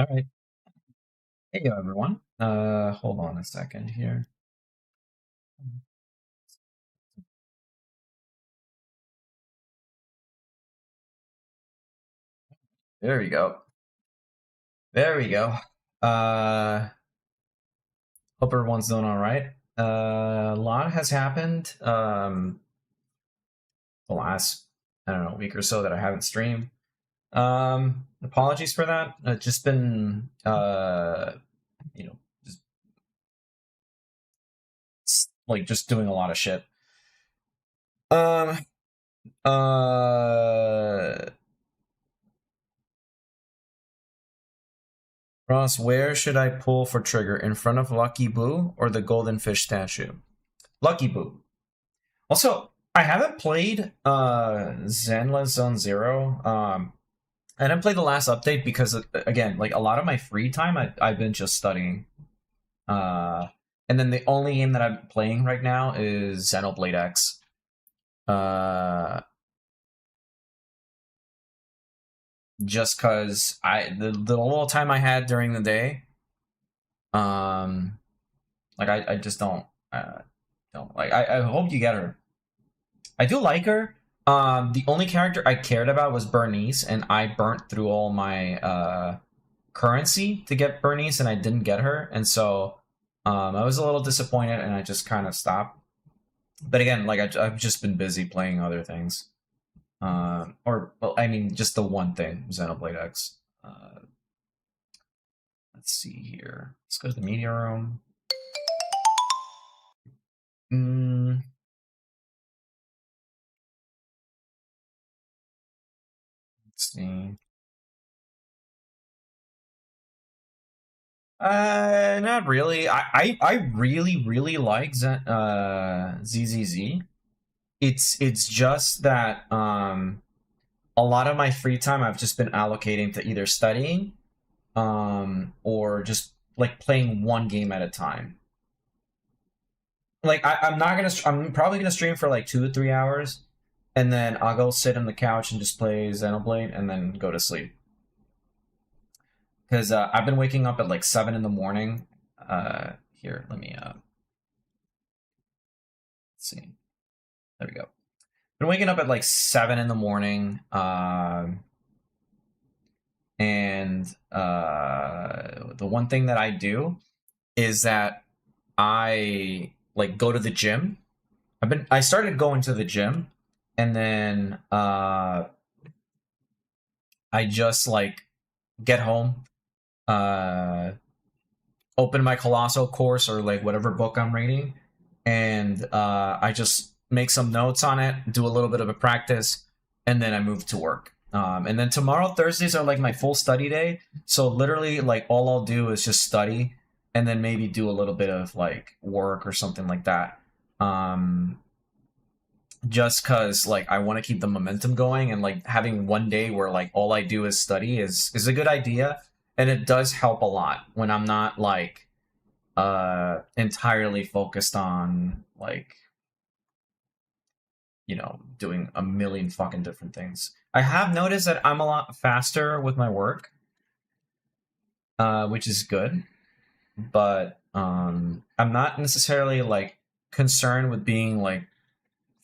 All right. Hey, everyone. Hold on a second here. There we go. There we go. Hope everyone's doing all right. A lot has happened. The last, I don't know, week or so that I haven't streamed. Apologies for that. I've just been, just doing a lot of shit. Ross, where should I pull for trigger? In front of Lucky Boo or the golden fish statue? Lucky Boo. Also, I haven't played Zenless Zone Zero. I didn't play the last update because, again, like a lot of my free time, I've been just studying. And then the only game that I'm playing right now is Xenoblade X. Just because the little time I had during the day, like I just don't like. I hope you get her. I do like her. The only character I cared about was Bernice, and I burnt through all my currency to get Bernice, and I didn't get her, and so I was a little disappointed, and I just kind of stopped. But again, like I've just been busy playing other things. Or, well, I mean, just the one thing, Xenoblade X. Let's see here. Let's go to the media room. Let's see. Not really. I really like ZZZ. It's just that a lot of my free time I've just been allocating to either studying or just like playing one game at a time. Like I'm probably gonna stream for like 2 to 3 hours, and then I'll go sit on the couch and just play Xenoblade and then go to sleep. Because I've been waking up at like 7 in the morning. Here, let me let's see. There we go. Been waking up at like 7 in the morning, and the one thing that I do is that I like go to the gym. I started going to the gym, and then I just like get home, open my Colossal course or like whatever book I'm reading, and I just make some notes on it, do a little bit of a practice, and then I move to work. And then tomorrow, Thursdays are like my full study day. So literally, like all I'll do is just study, and then maybe do a little bit of like work or something like that. Just cause like I want to keep the momentum going, and like having one day where like all I do is study is a good idea, and it does help a lot when I'm not like entirely focused on like, you know, doing a million fucking different things. I have noticed that I'm a lot faster with my work, which is good, but I'm not necessarily like concerned with being like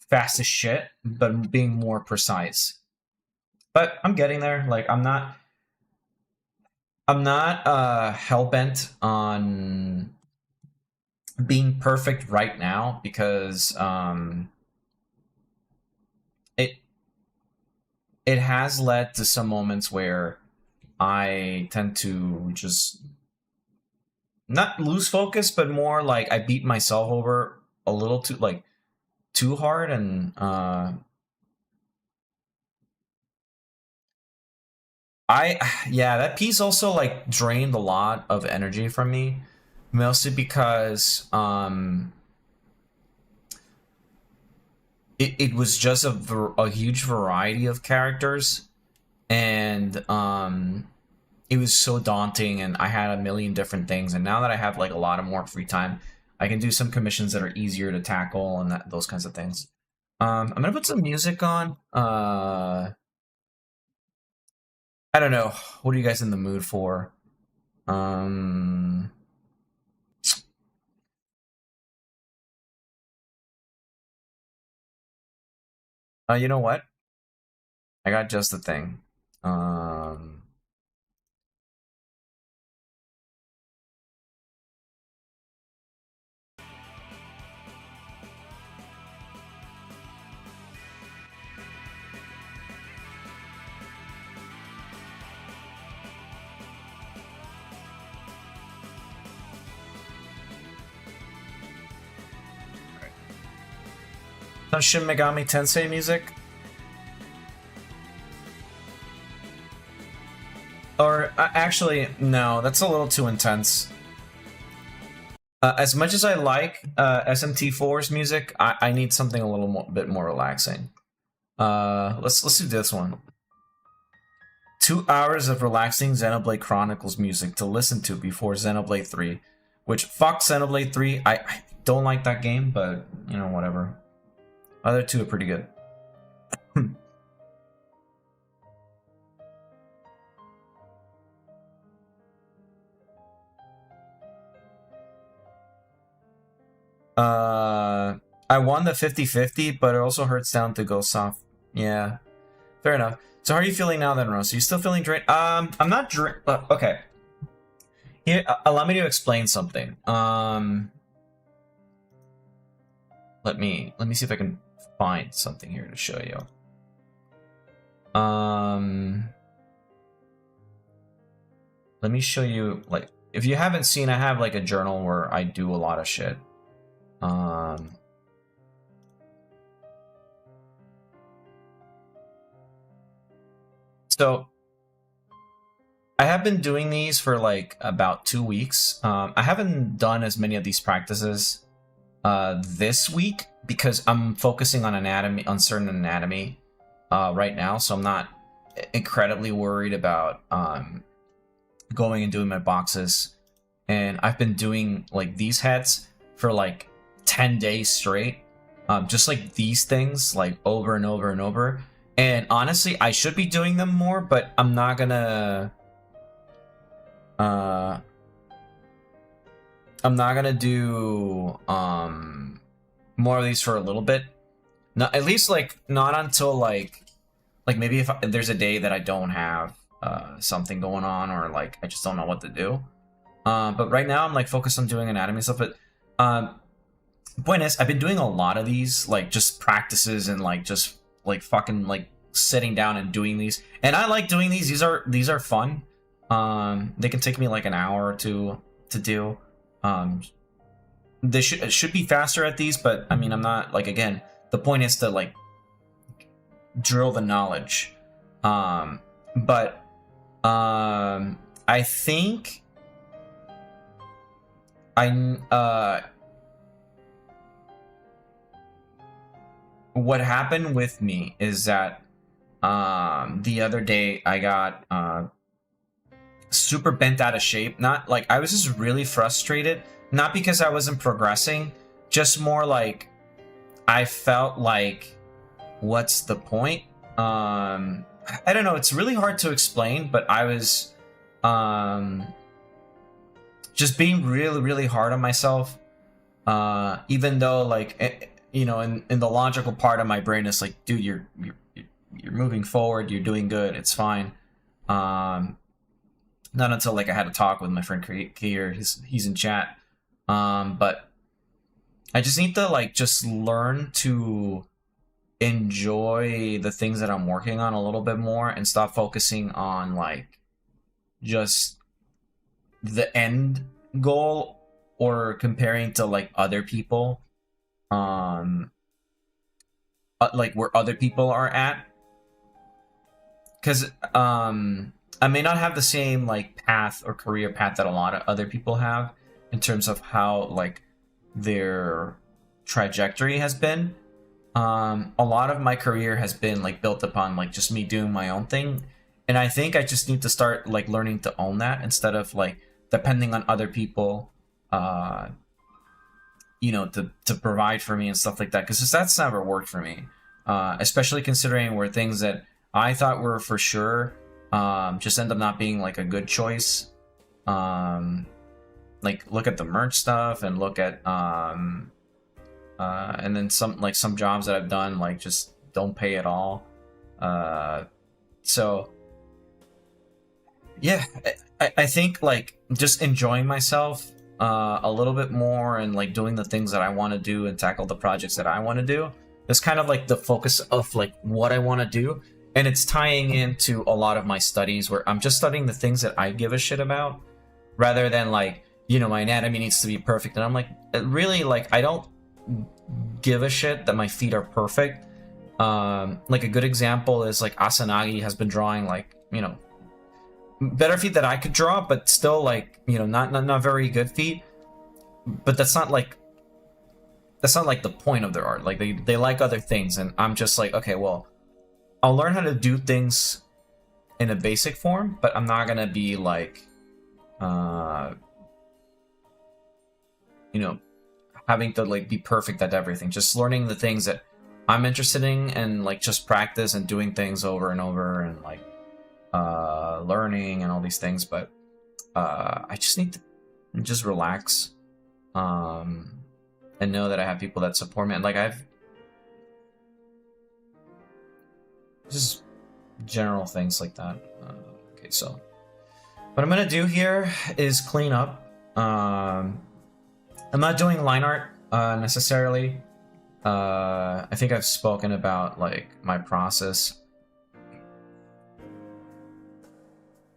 fast as shit, but being more precise. But I'm getting there. Like I'm not hell-bent on being perfect right now, because it has led to some moments where I tend to just not lose focus, but more like I beat myself over a little too hard, and that piece also like drained a lot of energy from me, mostly because it was just a huge variety of characters, and it was so daunting, and I had a million different things. And now that I have like a lot of more free time, I can do some commissions that are easier to tackle and those kinds of things. I'm gonna put some music on. I don't know. What are you guys in the mood for? You know what? I got just the thing. Some Shin Megami Tensei music? Or, actually, no, that's a little too intense. As much as I like SMT4's music, I need something a little bit more relaxing. Let's do this one. 2 hours of relaxing Xenoblade Chronicles music to listen to before Xenoblade 3. Which, fuck Xenoblade 3, I don't like that game, but, you know, whatever. Other two are pretty good. I won the 50-50, but it also hurts down to go soft. Yeah, fair enough. So how are you feeling now then, Rose? Are you still feeling drained? I'm not drained. Okay. Here, allow me to explain something. Let me see if I can find something here to show you. Let me show you, like, if you haven't seen, I have like a journal where I do a lot of shit. So I have been doing these for like about 2 weeks. I haven't done as many of these practices this week because I'm focusing on anatomy, on certain anatomy right now, so I'm not incredibly worried about going and doing my boxes. And I've been doing like these heads for like 10 days straight, just like these things, like over and over and over. And honestly, I should be doing them more, but I'm not gonna do more of these for a little bit. Not at least like not until like maybe if there's a day that I don't have something going on, or like I just don't know what to do. But right now I'm like focused on doing anatomy stuff. But point is, I've been doing a lot of these, like just practices and like just like fucking like sitting down and doing these. And I like doing these. These are fun. They can take me like an hour or two to do. They should be faster at these, but I mean, I'm not, like, again, the point is to like drill the knowledge. But I think what happened with me is that the other day I got super bent out of shape. Not like I was just really frustrated, not because I wasn't progressing, just more like I felt like, what's the point? I don't know, it's really hard to explain, but I was just being really hard on myself, even though like you know, in the logical part of my brain is like, dude, you're moving forward, you're doing good, it's fine. Not until like I had a talk with my friend Kier, he's in chat. But I just need to like just learn to enjoy the things that I'm working on a little bit more and stop focusing on like just the end goal or comparing to like other people, like where other people are at. Because I may not have the same like path or career path that a lot of other people have in terms of how like their trajectory has been. A lot of my career has been like built upon like just me doing my own thing, and I think I just need to start like learning to own that instead of like depending on other people, you know, to provide for me and stuff like that, because that's never worked for me, especially considering where things that I thought were for sure just end up not being like a good choice. like look at the merch stuff and look at and then some jobs that I've done like just don't pay at all. So yeah, I think like just enjoying myself a little bit more and like doing the things that I want to do and tackle the projects that I want to do is kind of like the focus of like what I want to do. And it's tying into a lot of my studies where I'm just studying the things that I give a shit about rather than like, you know, my anatomy needs to be perfect. And I'm like, really, like, I don't give a shit that my feet are perfect. Like a good example is like Asanagi has been drawing like, you know, better feet that I could draw, but still like, you know, not very good feet. But that's not like the point of their art. Like they like other things. And I'm just like, okay, well, I'll learn how to do things in a basic form, but I'm not gonna be like, you know, having to like be perfect at everything. Just learning the things that I'm interested in and like just practice and doing things over and over and like learning and all these things. But I just need to just relax and know that I have people that support me. And like I've just general things like that. Okay, so what I'm gonna do here is clean up. I'm not doing line art necessarily. I think I've spoken about like my process.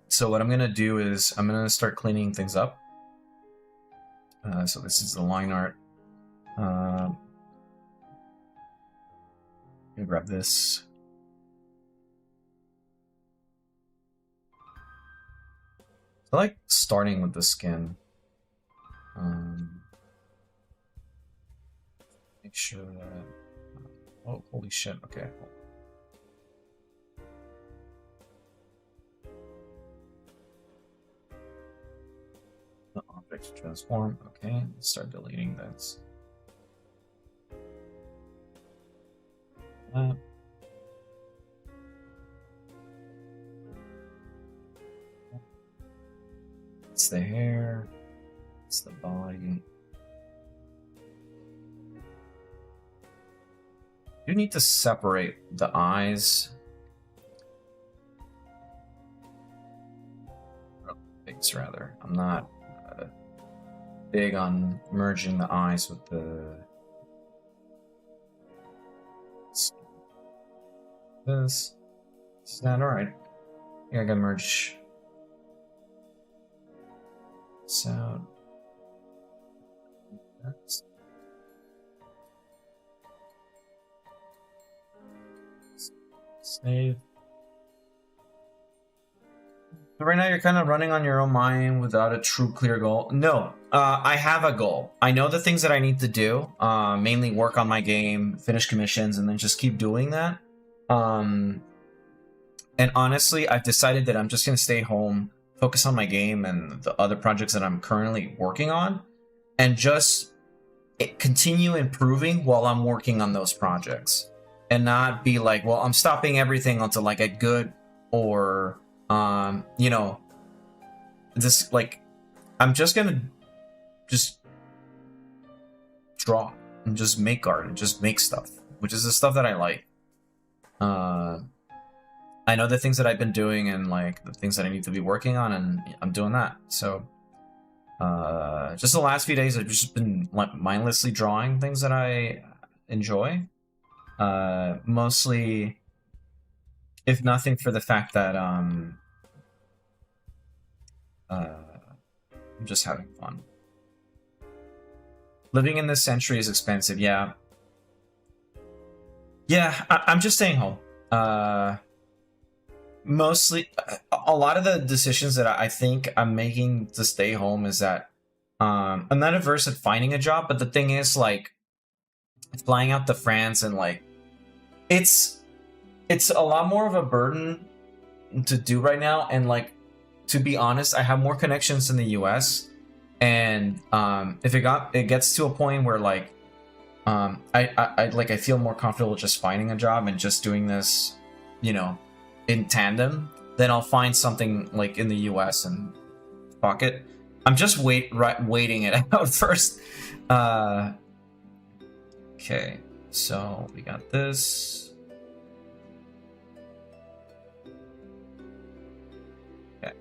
So what I'm gonna do is I'm gonna start cleaning things up. So this is the line art. I'm gonna grab this. I like starting with the skin. Make sure that... Oh, holy shit, okay. The object transform, okay. Let's start deleting this. It's the hair, it's the body. You need to separate the eyes. Or face, rather. I'm not big on merging the eyes with the... This is not alright. Yeah, I gotta merge this out. That's... Save. So right now you're kind of running on your own mind without a true clear goal. No, I have a goal. I know the things that I need to do. Mainly work on my game, finish commissions, and then just keep doing that. And honestly, I've decided that I'm just going to stay home, focus on my game and the other projects that I'm currently working on, and just continue improving while I'm working on those projects. And not be like, well, I'm stopping everything until I get good, or, you know, this, like, I'm just gonna just draw and just make art and just make stuff, which is the stuff that I like. I know the things that I've been doing and like the things that I need to be working on, and I'm doing that. So, just the last few days, I've just been like mindlessly drawing things that I enjoy. Mostly, if nothing for the fact that I'm just having fun. Living in this century is expensive, yeah. Yeah, I'm just staying home. Mostly, a lot of the decisions that I think I'm making to stay home is that I'm not averse at finding a job, but the thing is, like, flying out to France and like it's a lot more of a burden to do right now. And like, to be honest, I have more connections in the US, and if it gets to a point where like I feel more comfortable just finding a job and just doing this, you know, in tandem, then I'll find something like in the US and Fuck it. I'm just waiting it out first. Okay, so we got this. Okay.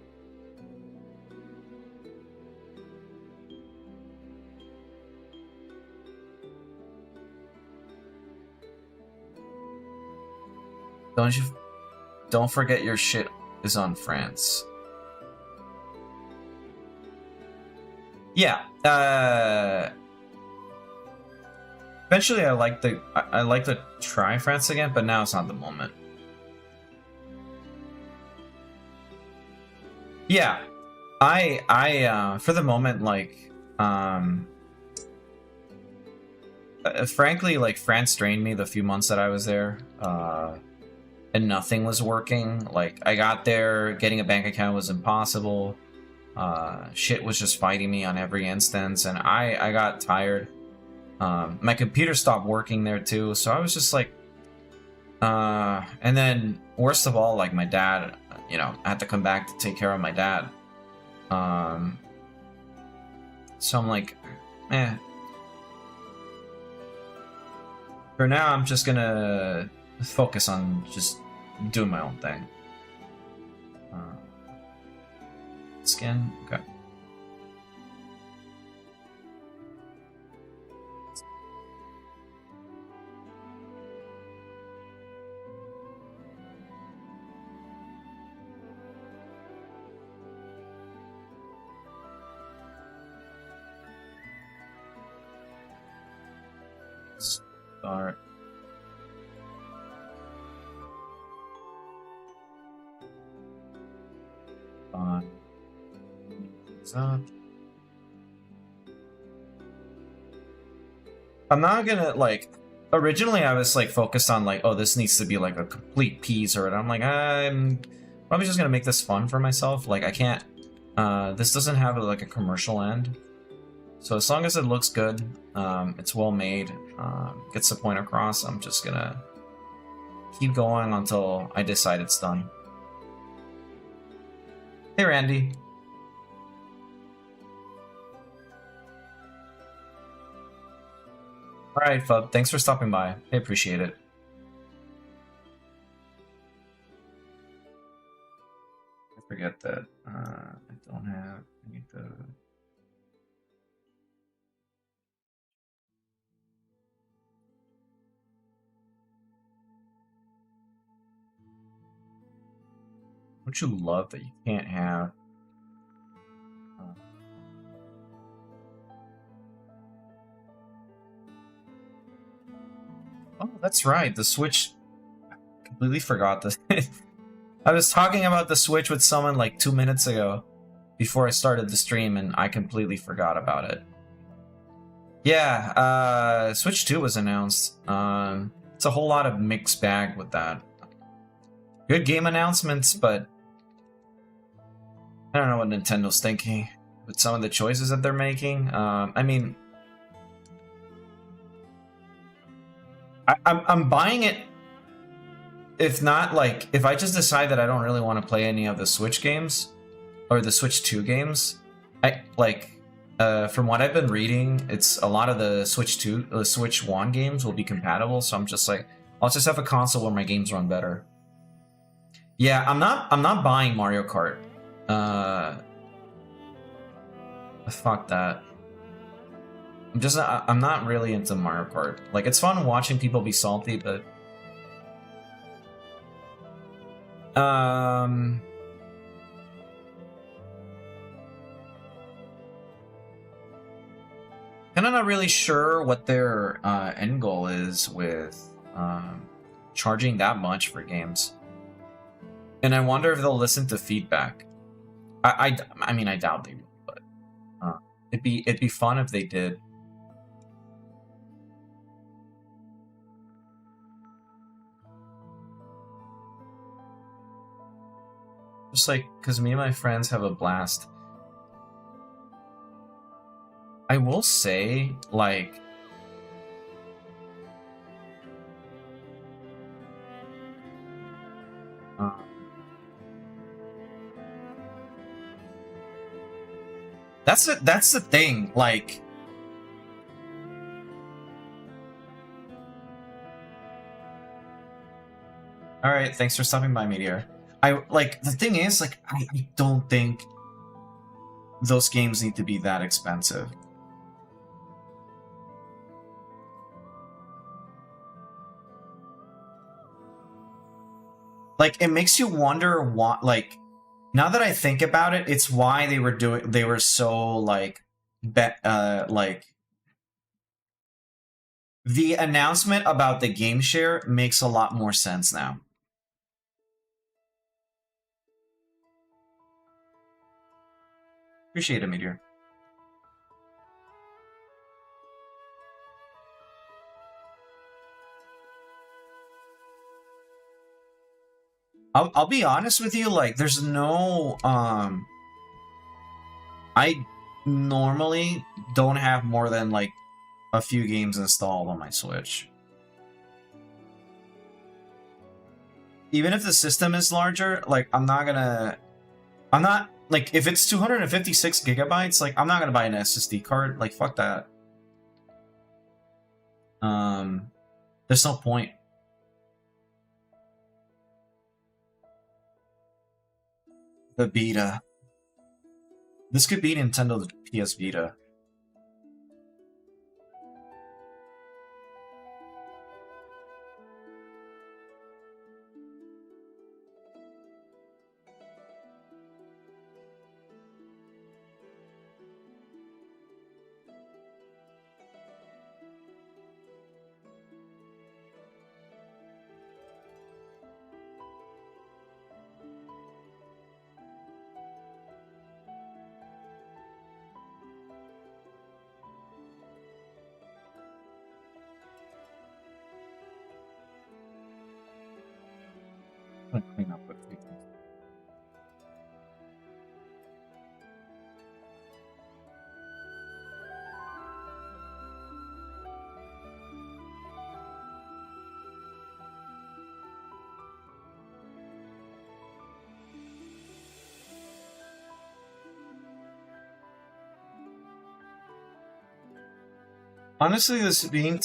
Don't forget your shit is on France. Yeah. Eventually, I like to try France again, but now it's not the moment. Yeah, I for the moment, like, frankly, like, France drained me the few months that I was there, and nothing was working. Like, I got there, getting a bank account was impossible. Shit was just fighting me on every instance, and I got tired. My computer stopped working there too, so I was just like, and then worst of all, like, my dad, you know, I had to come back to take care of my dad. So I'm like, eh. For now, I'm just gonna focus on just doing my own thing. Skin, okay. Start. Up. I'm not gonna, like, originally I was like focused on like, oh, this needs to be like a complete piece, or I'm like, I'm probably just gonna make this fun for myself. Like, I can't, this doesn't have like a commercial end, so as long as it looks good, it's well made, gets the point across, I'm just gonna keep going until I decide it's done. Hey, Randy. Alright, Fub, thanks for stopping by. I appreciate it. I forget that I don't have any of the... Don't you love that you can't have... Oh, that's right, the Switch... Completely forgot this. I was talking about the Switch with someone like 2 minutes ago, before I started the stream, and I completely forgot about it. Yeah, Switch 2 was announced. It's a whole lot of mixed bag with that. Good game announcements, but... I don't know what Nintendo's thinking with some of the choices that they're making. I mean... I'm buying it. If not, like, if I just decide that I don't really want to play any of the Switch games, or the Switch 2 games, from what I've been reading, it's a lot of the Switch 1 games will be compatible, so I'm just like, I'll just have a console where my games run better. Yeah, I'm not buying Mario Kart. Fuck that. I'm not really into Mario Kart. Like, it's fun watching people be salty, but... Kinda not really sure what their end goal is with charging that much for games. And I wonder if they'll listen to feedback. I mean, I doubt they will, but it'd be fun if they did. Just like, because me and my friends have a blast. I will say, like... That's the thing, like... Alright, thanks for stopping by, Meteor. The thing is, like, I don't think those games need to be that expensive. Like, it makes you wonder what, like, now that I think about it, it's why they were so, like, like, the announcement about the game share makes a lot more sense now. Appreciate it, Meteor. I'll be honest with you, like, there's no, I normally don't have more than, like, a few games installed on my Switch. Even if the system is larger, like, I'm not, like, if it's 256 gigabytes, like, I'm not gonna buy an SSD card, like, fuck that. There's no point. The Vita. This could be Nintendo's PS Vita. I'm gonna clean up with things. Honestly, this being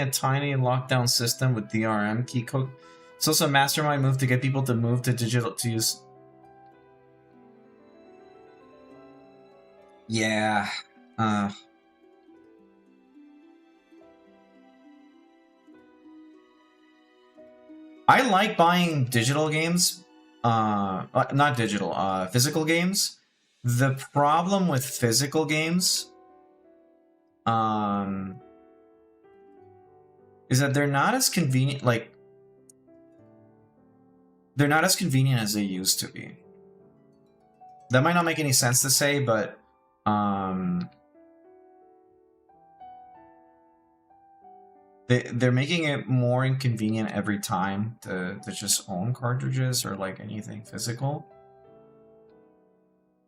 a tiny lockdown system with DRM key code, it's also a mastermind move to get people to move to digital to use. Yeah. I like buying digital games. Not digital, physical games. The problem with physical games is that they're not as convenient, like, they're not as convenient as they used to be. That might not make any sense to say, but they're making it more inconvenient every time to just own cartridges or, like, anything physical.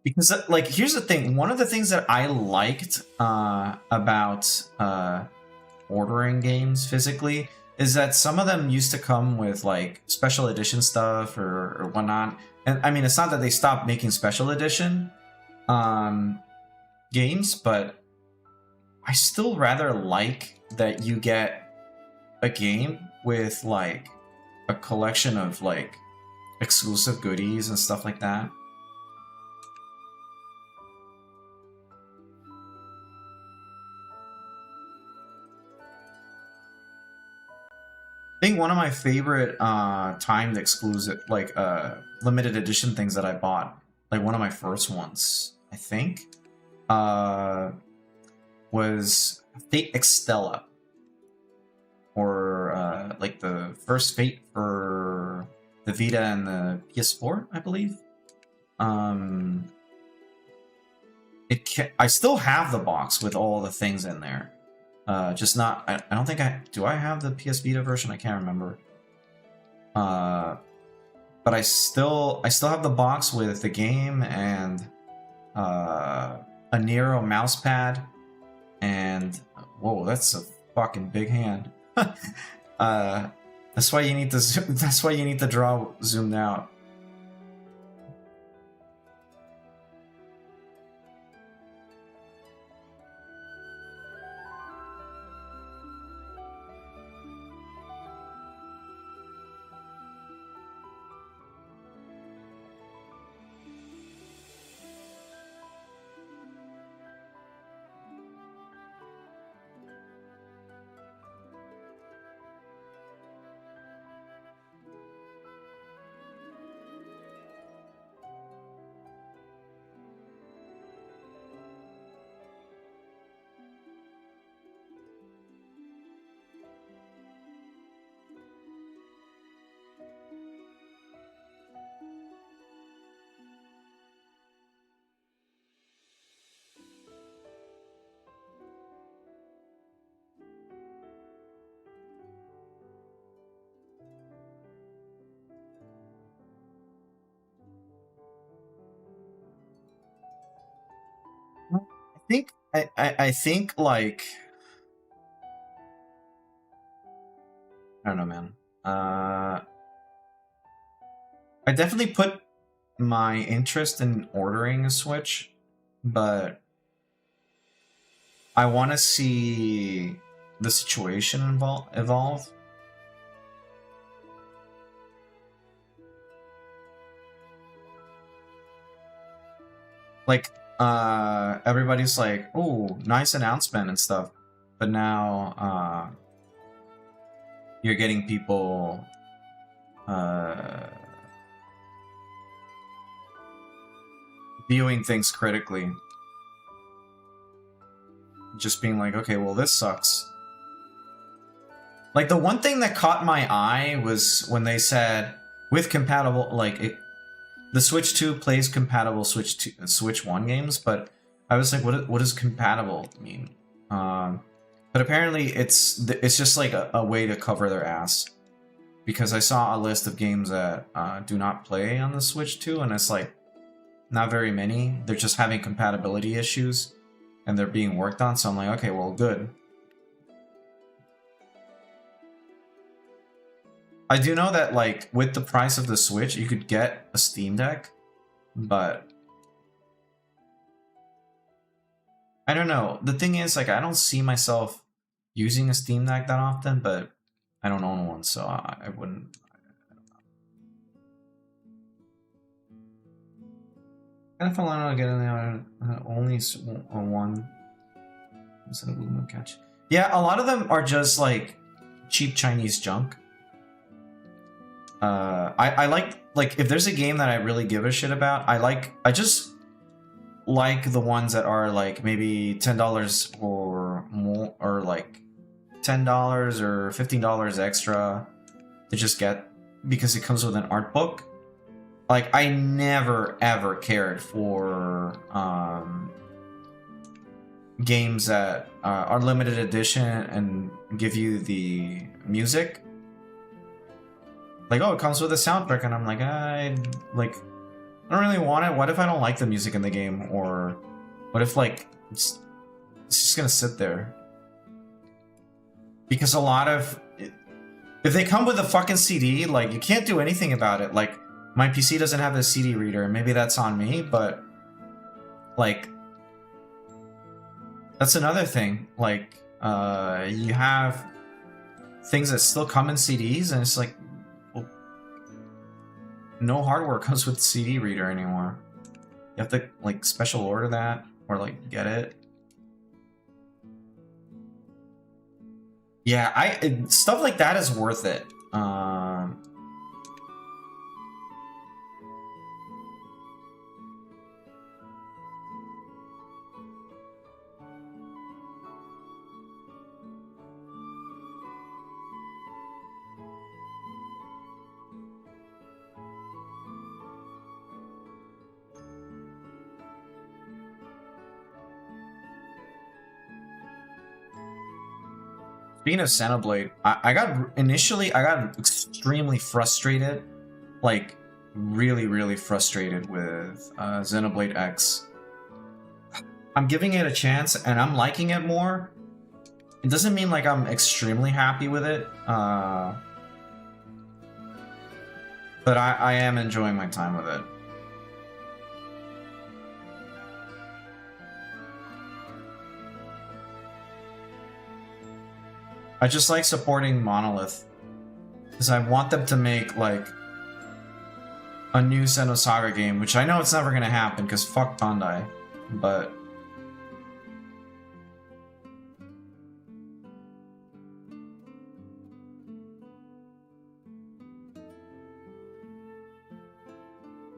Because, like, here's the thing. One of the things that I liked about ordering games physically is that some of them used to come with, like, special edition stuff or whatnot. And, I mean, it's not that they stopped making special edition games, but I still rather like that you get a game with, like, a collection of, like, exclusive goodies and stuff like that. I think one of my favorite timed exclusive, like, limited edition things that I bought, like one of my first ones, I think, was Fate Extella, or like the first Fate for the Vita and the PS4, I believe. I still have the box with all the things in there. Just not, I don't think do I have the PS Vita version? I can't remember. But I still have the box with the game and a Nero mouse pad, and whoa, that's a fucking big hand. That's why you need to zoom, that's why you need to draw zoomed out. I think like I don't know, man. I definitely put my interest in ordering a Switch, but I want to see the situation evolve. Like, everybody's like, "Oh, nice announcement and stuff," but now, you're getting people, viewing things critically. Just being like, okay, well, this sucks. Like, the one thing that caught my eye was when they said, with compatible, like, the Switch 2 plays compatible Switch 1 games, but I was like, what does compatible mean? But apparently it's just like a way to cover their ass. Because I saw a list of games that do not play on the Switch 2, and it's like, not very many. They're just having compatibility issues, and they're being worked on, so I'm like, okay, well, good. I do know that, like, with the price of the Switch, you could get a Steam Deck, but I don't know. The thing is, like, I don't see myself using a Steam Deck that often, but I don't own one, so I wouldn't. I kind of fell out of getting there. Only one. Instead of Blue Catch. Yeah, a lot of them are just like cheap Chinese junk. I like if there's a game that I really give a shit about, I just like the ones that are like maybe $10 or more, or like $10 or $15 extra to just get because it comes with an art book. Like, I never ever cared for games that are limited edition and give you the music. Like, oh, it comes with a soundtrack, and I'm like, I don't really want it. What if I don't like the music in the game? Or what if, like, it's just gonna sit there? Because a lot of... If they come with a fucking CD, like, you can't do anything about it. Like, my PC doesn't have a CD reader, and maybe that's on me, but... Like... That's another thing. Like, you have things that still come in CDs, and it's like... Well, no hardware comes with CD reader anymore. You have to, like, special order that, or, like, get it. Yeah, stuff like that is worth it. Speaking of Xenoblade, I got extremely frustrated, like really, really frustrated with Xenoblade X. I'm giving it a chance and I'm liking it more. It doesn't mean like I'm extremely happy with it, but I am enjoying my time with it. I just like supporting Monolith, because I want them to make, like, a new Xenosaga game, which I know it's never gonna happen, because fuck Bandai, but...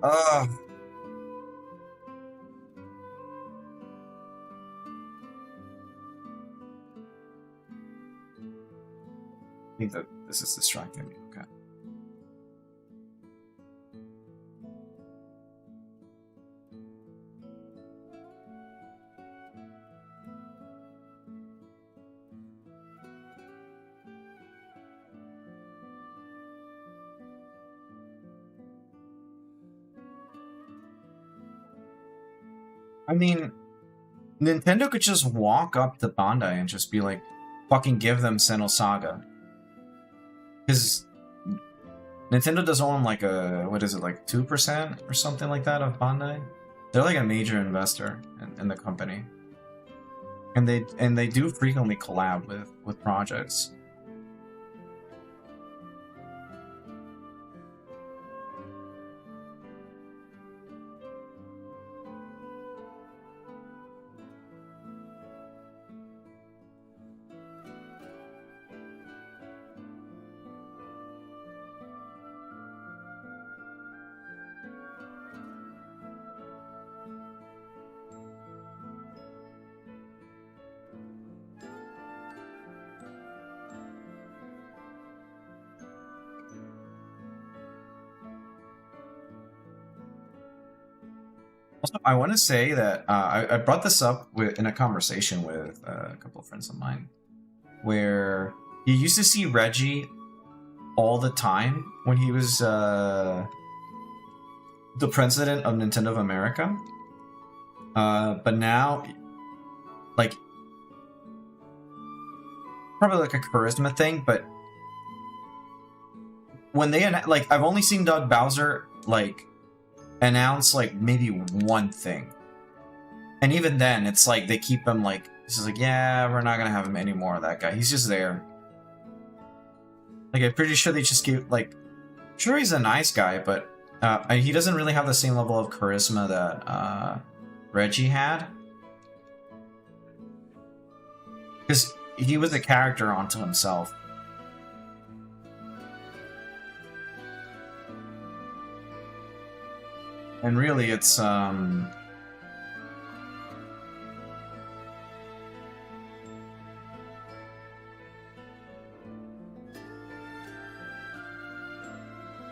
Ugh. I think that this is distracting me, okay. I mean, Nintendo could just walk up to Bandai and just be like, fucking give them Xenosaga. Because Nintendo does own like a, what is it, like 2% or something like that of Bandai? They're like a major investor in the company. And they do frequently collab with projects. Also, I want to say that I brought this up in a conversation with a couple of friends of mine, where you used to see Reggie all the time when he was the president of Nintendo of America. But now, like, probably like a charisma thing, but when they, like, I've only seen Doug Bowser, like, announce like maybe one thing, and even then it's like they keep him like, this is like, yeah, we're not gonna have him anymore, that guy, he's just there. Like, I'm pretty sure they just give, like, sure, he's a nice guy, but he doesn't really have the same level of charisma that Reggie had, because he was a character unto himself. And really, it's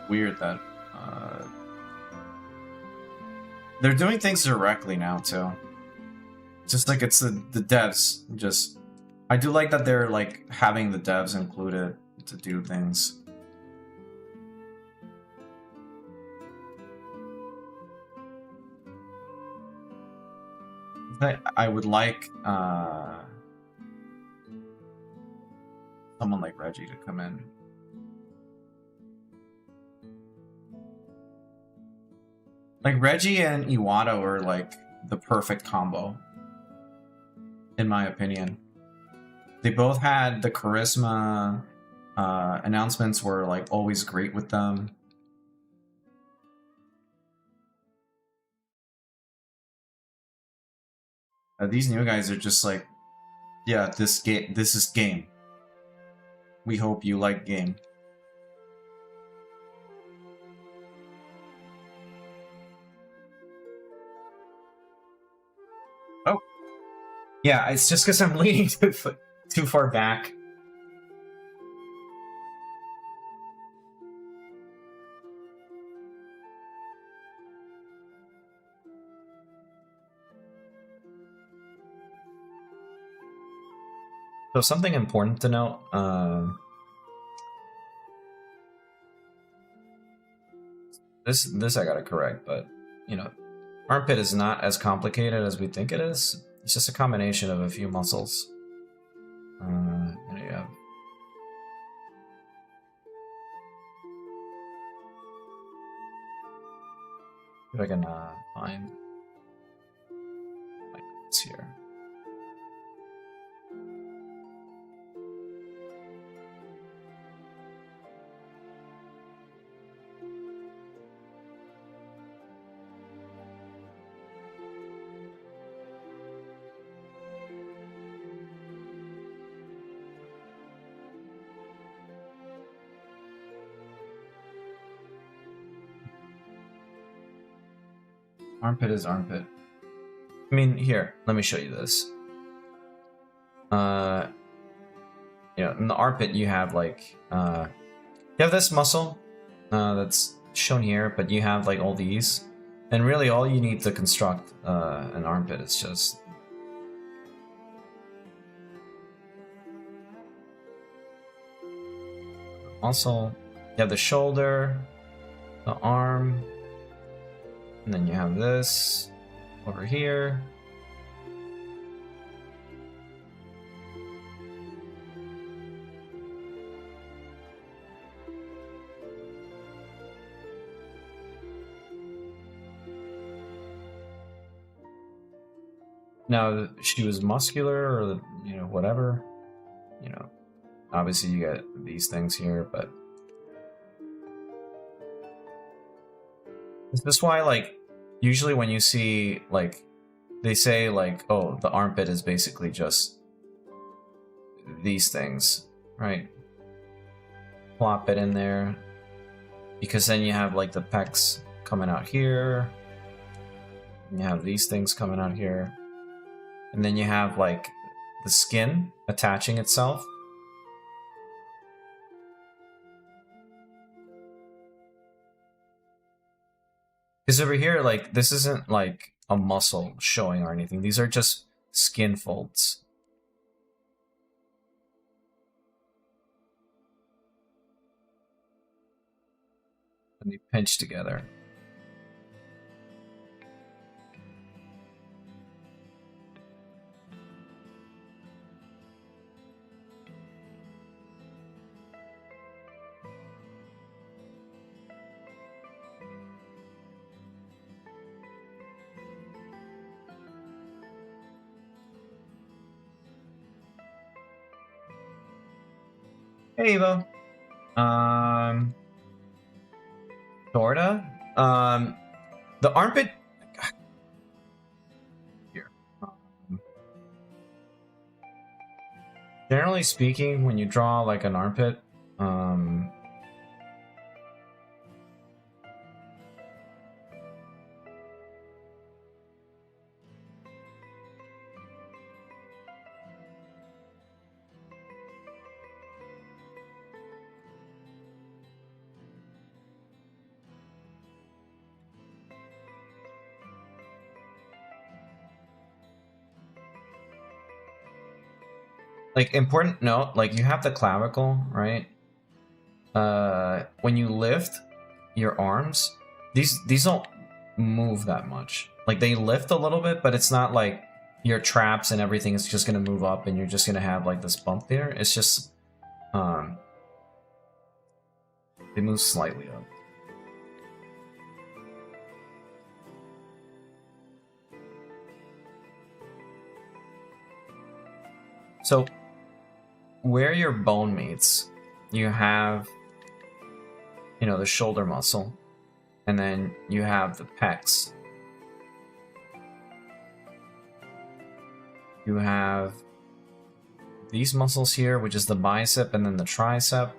weird that they're doing things directly now too. Just like it's the devs. Just, I do like that they're like having the devs included to do things. I would like someone like Reggie to come in. Like, Reggie and Iwata were like the perfect combo, in my opinion. They both had the charisma. Announcements were like always great with them. These new guys are just like, yeah, this is game. We hope you like game. Oh, yeah, it's just because I'm leaning too far back. So something important to note, this I gotta correct, but, you know, armpit is not as complicated as we think it is. It's just a combination of a few muscles. And you have, if I can find my notes here. Armpit is armpit. I mean, here, let me show you this. You know, in the armpit you have like, you have this muscle that's shown here, but you have like all these, and really all you need to construct an armpit is just muscle. You have the shoulder, the arm, and then you have this over here. Now, she was muscular or, you know, whatever. You know, obviously you get these things here, but... Is this why, like, usually when you see, like, they say, like, oh, the armpit is basically just these things, right? Plop it in there. Because then you have, like, the pecs coming out here. And you have these things coming out here. And then you have, like, the skin attaching itself. Because over here, like, this isn't, like, a muscle showing or anything. These are just skin folds. And they pinch together. Hey, Evo. Sorta. The armpit... Here. Generally speaking, when you draw, like, an armpit, like, important note, like, you have the clavicle, right? When you lift your arms, these don't move that much. Like, they lift a little bit, but it's not like your traps and everything is just gonna move up and you're just gonna have, like, this bump there. It's just, they move slightly up. So, where your bone meets, you have, you know, the shoulder muscle, and then you have the pecs. You have these muscles here, which is the bicep and then the tricep.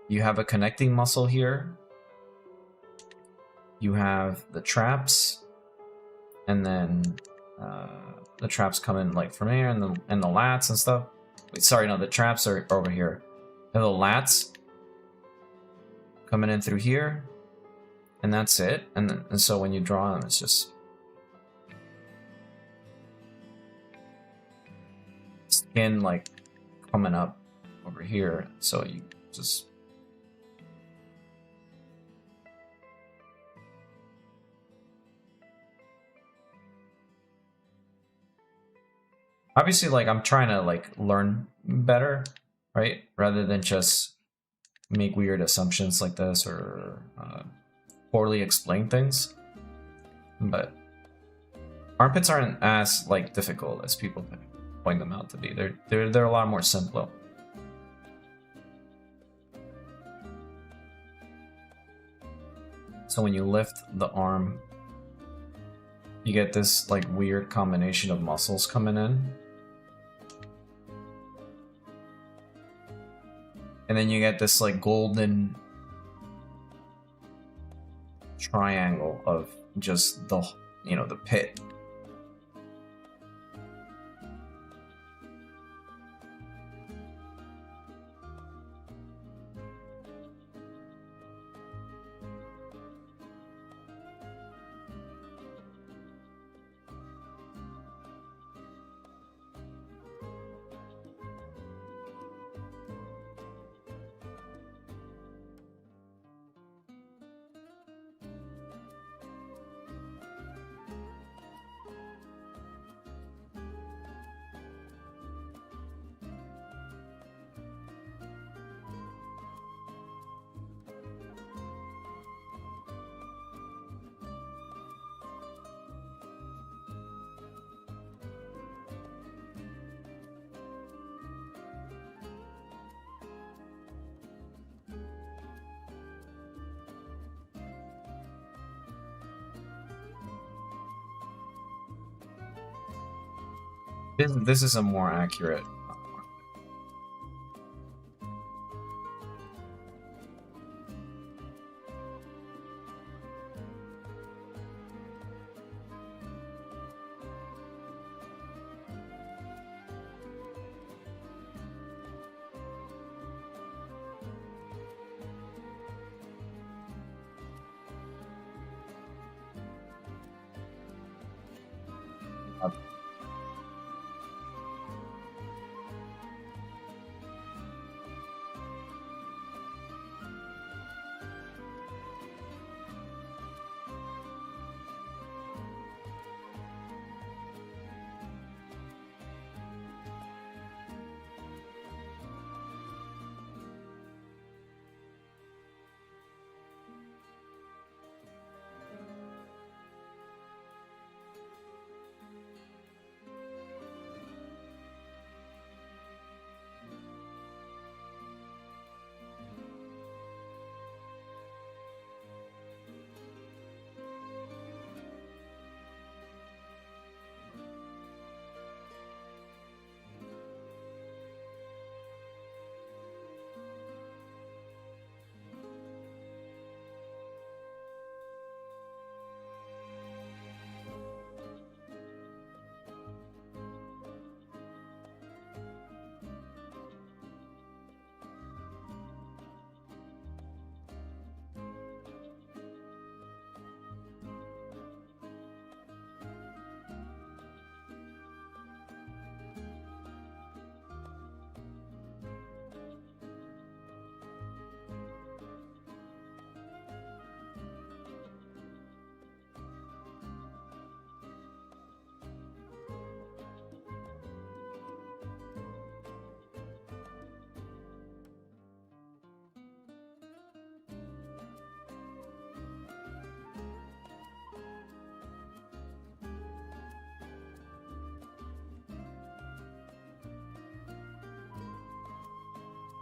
You have a connecting muscle here. You have the traps, and then the traps come in, like, from here, and the lats and stuff. Wait, sorry, no, the traps are over here. And the lats coming in through here, and that's it. And so when you draw them, it's just skin, like, coming up over here. So you just... Obviously, like, I'm trying to, like, learn better, right? Rather than just make weird assumptions like this or poorly explain things. But armpits aren't as, like, difficult as people point them out to be. They're a lot more simple. So when you lift the arm, you get this, like, weird combination of muscles coming in. And then you get this, like, golden triangle of just the, you know, the pit. This is a more accurate.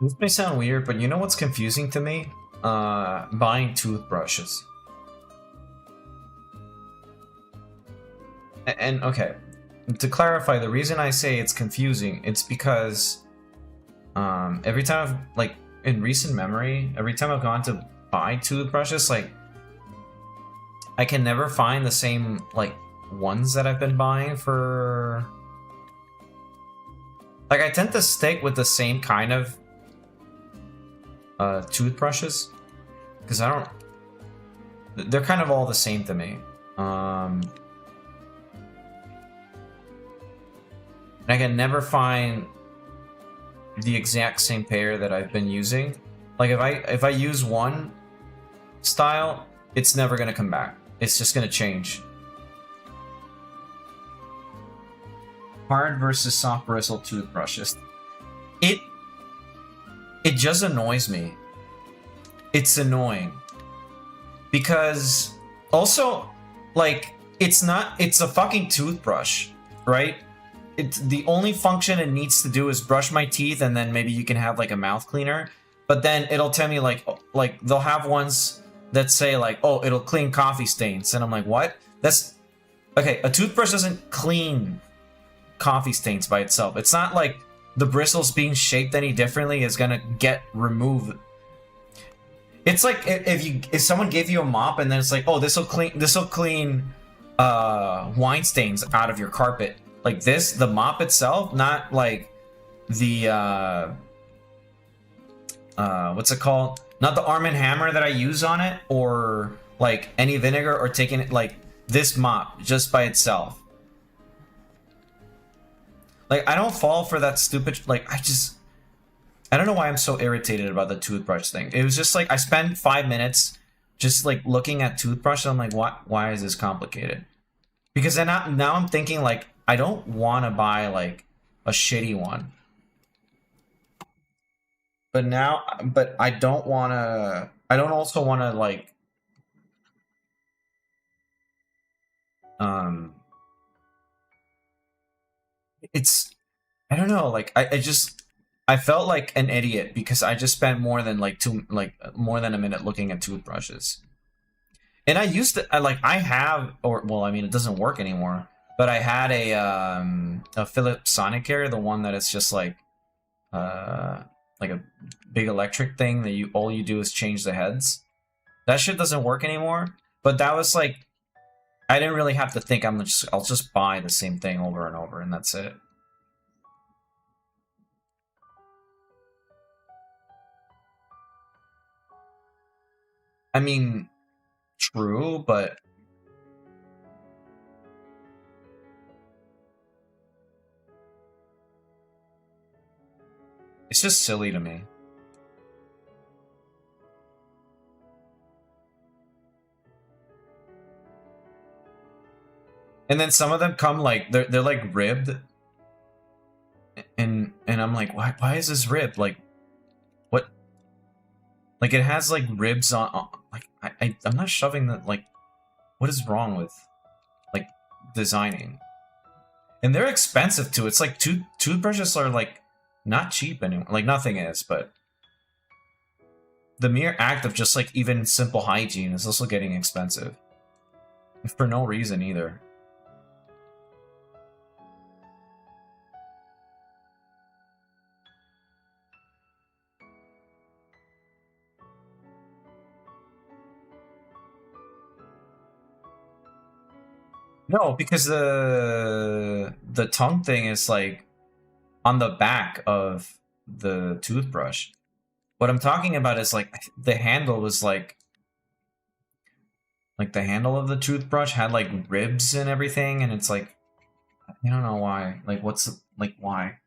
This may sound weird, but you know what's confusing to me? Buying toothbrushes. And okay, to clarify, the reason I say it's confusing, it's because every time I've, like, in recent memory, every time I've gone to buy toothbrushes, like, I can never find the same, like, ones that I've been buying for... Like, I tend to stick with the same kind of toothbrushes, because I don't... They're kind of all the same to me. And I can never find the exact same pair that I've been using. Like, if I use one style, it's never gonna come back. It's just gonna change. Hard versus soft bristle toothbrushes. It just annoys me. It's annoying. Because also, like, it's a fucking toothbrush, right? It's the only function it needs to do is brush my teeth, and then maybe you can have like a mouth cleaner. But then it'll tell me like they'll have ones that say like, oh, it'll clean coffee stains, and I'm like, what? That's okay. A toothbrush doesn't clean coffee stains by itself. It's not like the bristles being shaped any differently is gonna get removed. It's like if someone gave you a mop and then it's like, oh, this will clean wine stains out of your carpet. Like this, the mop itself, not like the what's it called? Not the Arm & Hammer that I use on it, or like any vinegar, or taking it like this mop just by itself. Like, I don't fall for that stupid, like, I don't know why I'm so irritated about the toothbrush thing. It was just like, I spent 5 minutes just like looking at toothbrush, and I'm like, why is this complicated? Because then now I'm thinking like, I don't want to buy like a shitty one. But I don't want to, I don't also want to like, it's, I don't know, like, I felt like an idiot because I just spent more than more than a minute looking at toothbrushes. And I used to, I have, or, well, I mean, it doesn't work anymore, But I had a Philips Sonicare, the one that is just like a big electric thing that all you do is change the heads. That shit doesn't work anymore. But that was like, I didn't really have to think. I'll just buy the same thing over and over, and that's it. I mean, true, but it's just silly to me. And then some of them come like they're like ribbed, and I'm like, why is this ribbed? Like, what? Like it has like ribs on like I'm not shoving that. Like, what is wrong with like designing? And they're expensive too. It's like toothbrushes are like not cheap anymore. Like nothing is, but the mere act of just like even simple hygiene is also getting expensive for no reason either. No, because the tongue thing is like on the back of the toothbrush. What I'm talking about is like the handle was like the handle of the toothbrush had like ribs and everything, and it's like I don't know why. Like what's like why?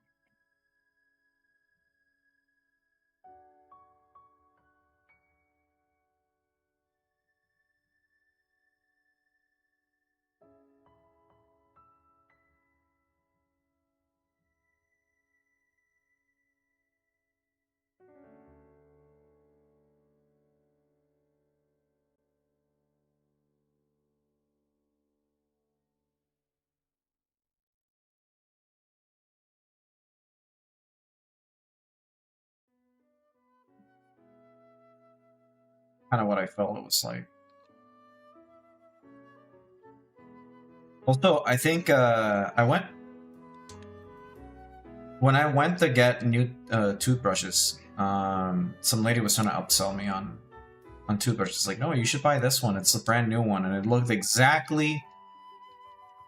Kind of what I felt it was like. Also, I think when I went to get new toothbrushes, some lady was trying to upsell me on toothbrushes. Like, no, you should buy this one. It's a brand new one, and it looked exactly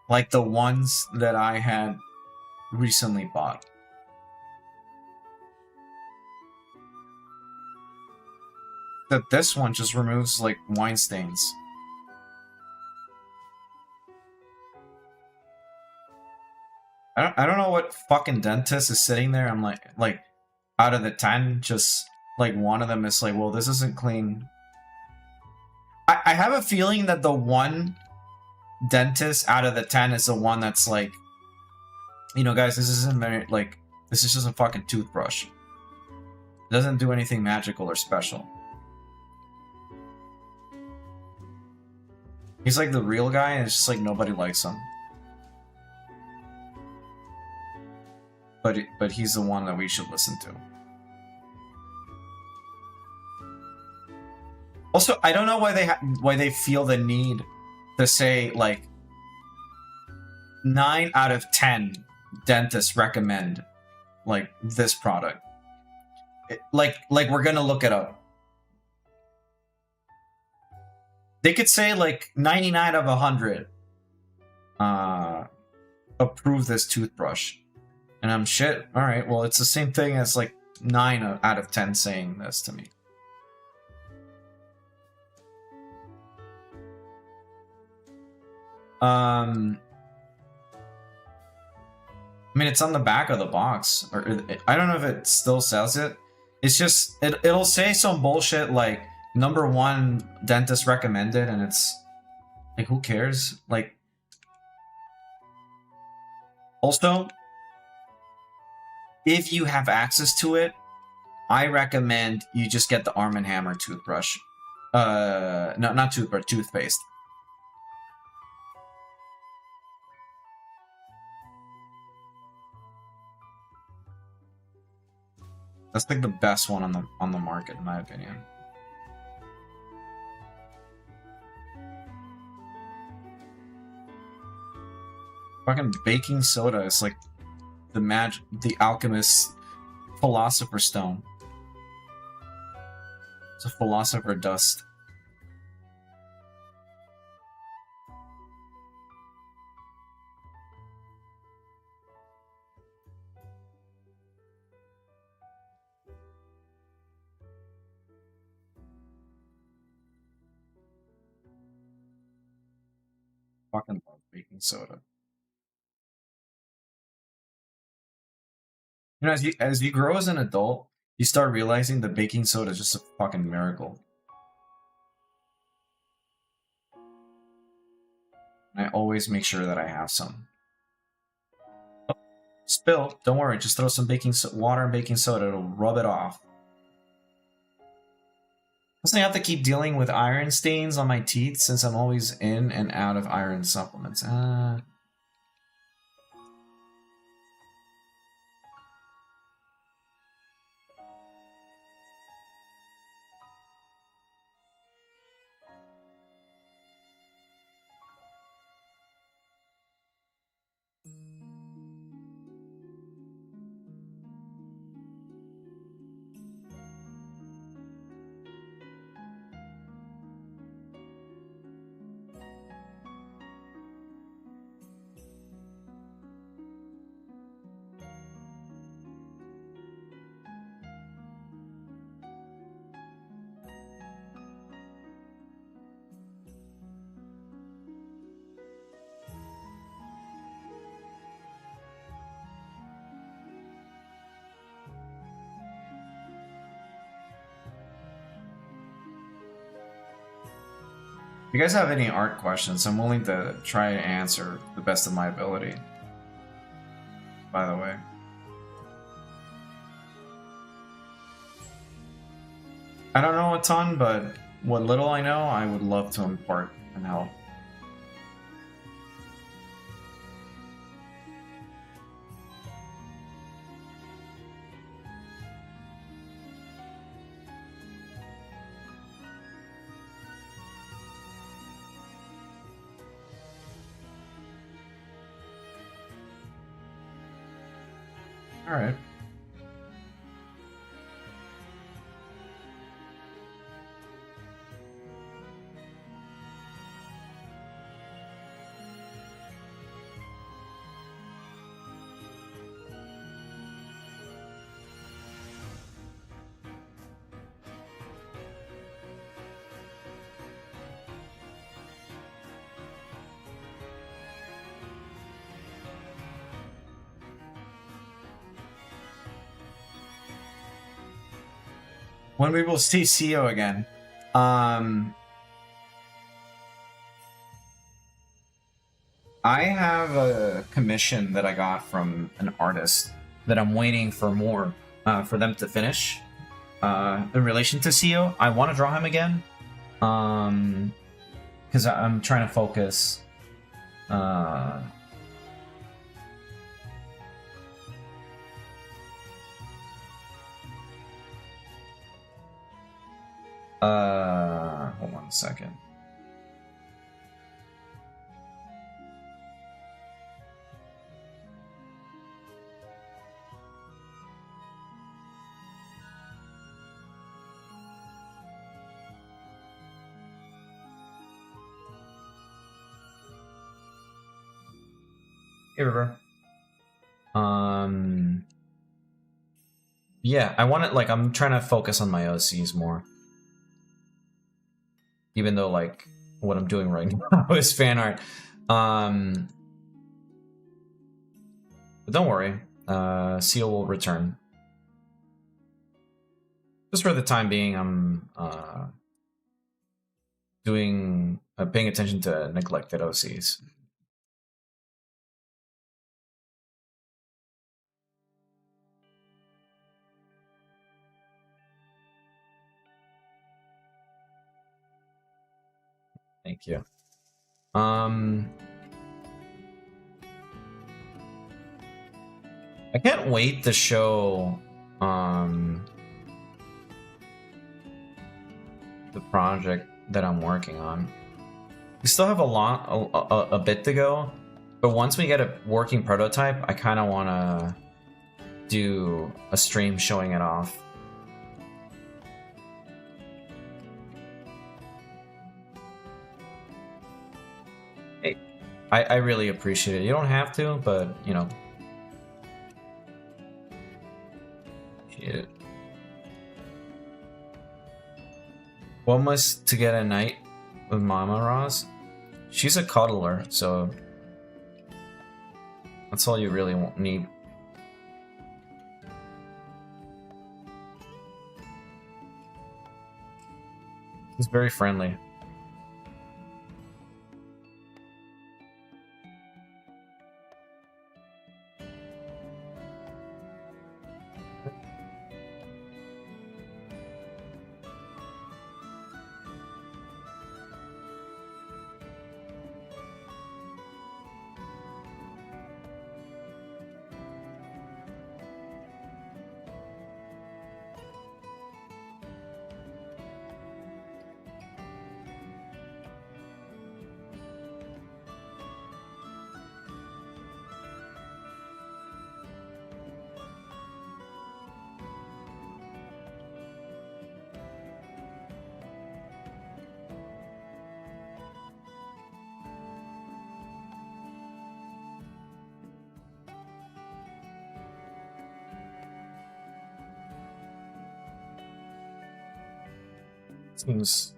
like the ones that I had recently bought. That this one just removes like wine stains. I don't know what fucking dentist is sitting there. I'm like out of the 10, just like one of them is like, well, this isn't clean. I have a feeling that the one dentist out of the 10 is the one that's like, you know, guys, this isn't very, like, this is just a fucking toothbrush. It doesn't do anything magical or special. He's like the real guy, and it's just like nobody likes him. But he's the one that we should listen to. Also, I don't know why they feel the need to say like 9 out of 10 dentists recommend like this product. Like we're gonna look it up. They could say like 99 of 100 approve this toothbrush. And I'm shit. Alright, well, it's the same thing as like 9 out of 10 saying this to me. I mean, it's on the back of the box. Or I don't know if it still says it. It's just, it'll say some bullshit like, #1 dentist recommended, and it's like, who cares? Like, also, if you have access to it, I recommend you just get the Arm & Hammer toothbrush. No, not toothbrush, toothpaste. That's like the best one on the market, in my opinion. Fucking baking soda is like the alchemist's philosopher's stone. It's a philosopher dust. Fucking love baking soda. You know, as you grow as an adult, you start realizing that baking soda is just a fucking miracle. And I always make sure that I have some. Oh, spill. Don't worry, just throw some water and baking soda. It'll rub it off. Plus, I have to keep dealing with iron stains on my teeth since I'm always in and out of iron supplements. If you guys have any art questions, I'm willing to try and answer the best of my ability. By the way. I don't know a ton, but what little I know, I would love to impart and help. All right. When we will see CEO again. I have a commission that I got from an artist that I'm waiting for more for them to finish. In relation to CEO, I want to draw him again. Because I'm trying to focus. Hold on a second. Hey, River. Yeah, I want it, like, I'm trying to focus on my OCs more. Even though, like, what I'm doing right now is fan art. But don't worry, Seal will return. Just for the time being, I'm paying attention to neglected OCs. Thank you. I can't wait to show the project that I'm working on. We still have a bit to go, But once we get a working prototype, I kind of want to do a stream showing it off. Hey, I really appreciate it. You don't have to, but, you know. Appreciate it. What must to get a night with Mama Roz? She's a cuddler, so that's all you really need. He's very friendly. Seems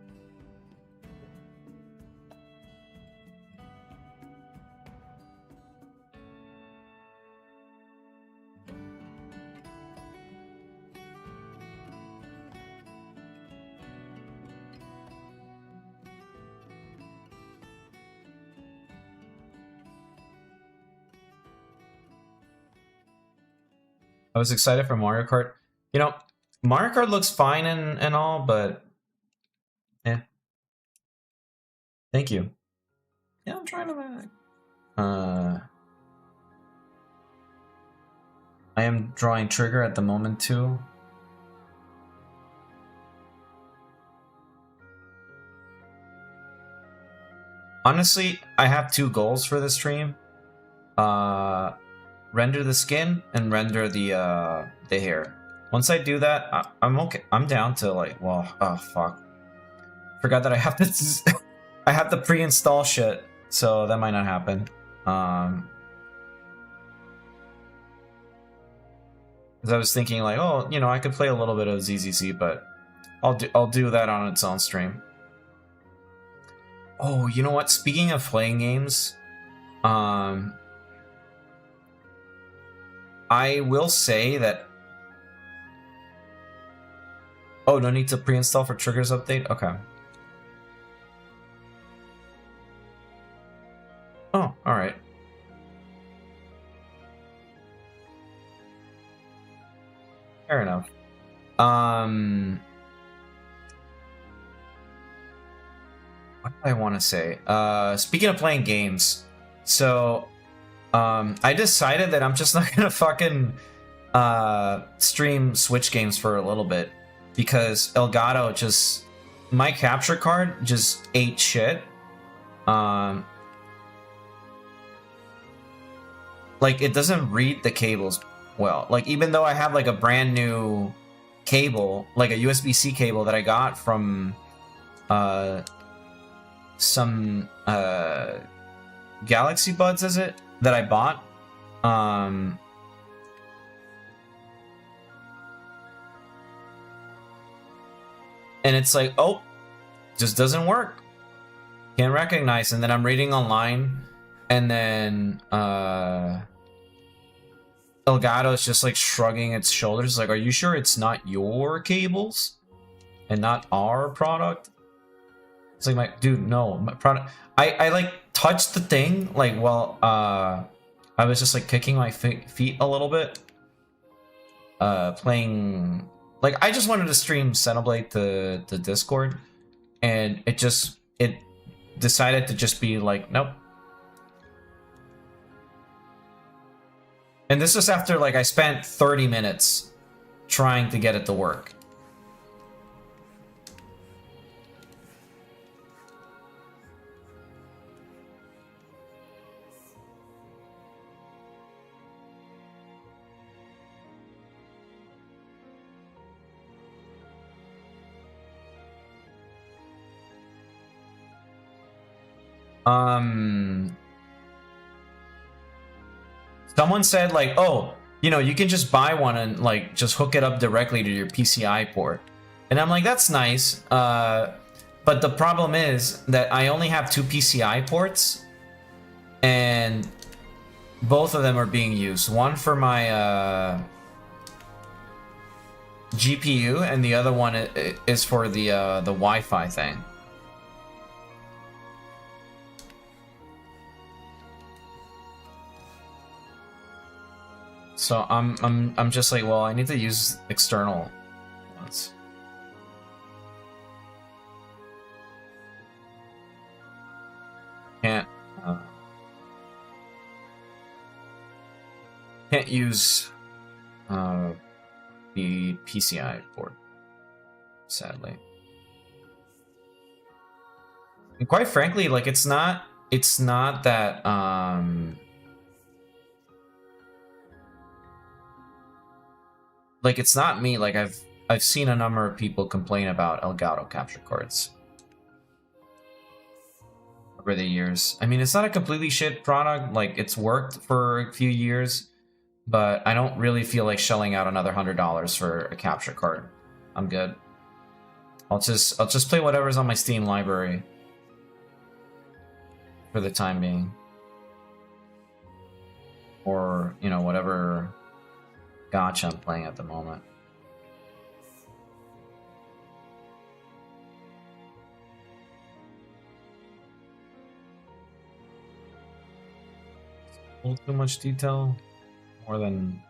I was excited for Mario Kart. You know, Mario Kart looks fine and all, but eh. Thank you. Yeah, I'm trying to I am drawing Trigger at the moment too. Honestly, I have two goals for this stream. Render the skin and render the hair. Once I do that, I'm okay. I'm down to like, well, oh fuck. Forgot that I have to I have to pre-install shit, so that might not happen. Because I was thinking like, oh, you know, I could play a little bit of ZZZ, but I'll do that on its own stream. Oh, you know what? Speaking of playing games, I will say that. Oh, no need to pre-install for Triggers update? Okay. Oh, alright. Fair enough. What do I want to say? Speaking of playing games, so I decided that I'm just not gonna fucking stream Switch games for a little bit because Elgato just my capture card just ate shit. Like it doesn't read the cables well. Like even though I have like a brand new cable, like a USB-C cable that I got from some Galaxy Buds, is it, that I bought? And it's like, oh, just doesn't work. Can't recognize. And then I'm reading online, and then Elgato's just like shrugging its shoulders, like, are you sure it's not your cables and not our product? It's like, dude, no, my product. I like touched the thing, like, while I was just like kicking my feet a little bit, playing. Like, I just wanted to stream Xenoblade to Discord, and it decided to just be like, nope. And this was after, like, I spent 30 minutes trying to get it to work. Someone said like, oh, you know, you can just buy one and like just hook it up directly to your PCI port. And I'm like, that's nice. But the problem is that I only have 2 PCI ports, and both of them are being used. One for my GPU, and the other one is for the Wi-Fi thing. So I'm just like, well, I need to use external ones. Can't use the PCI port, sadly. And quite frankly, like it's not that like it's not me. Like I've seen a number of people complain about Elgato capture cards over the years. I mean, it's not a completely shit product. Like it's worked for a few years, but I don't really feel like shelling out another $100 for a capture card. I'm good. I'll just play whatever's on my Steam library for the time being, or you know, whatever gacha I'm playing at the moment. A little too much detail, more than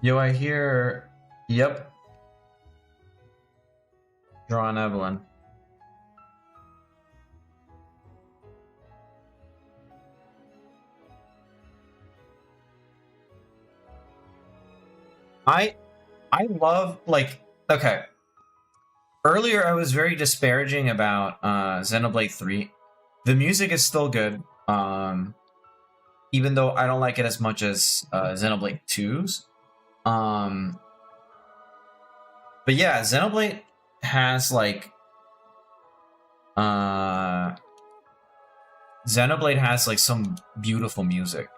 yo, I hear, yep. Draw on Evelyn. I love, like, okay. Earlier I was very disparaging about Xenoblade 3. The music is still good. Even though I don't like it as much as Xenoblade 2's. But yeah, Xenoblade has like some beautiful music.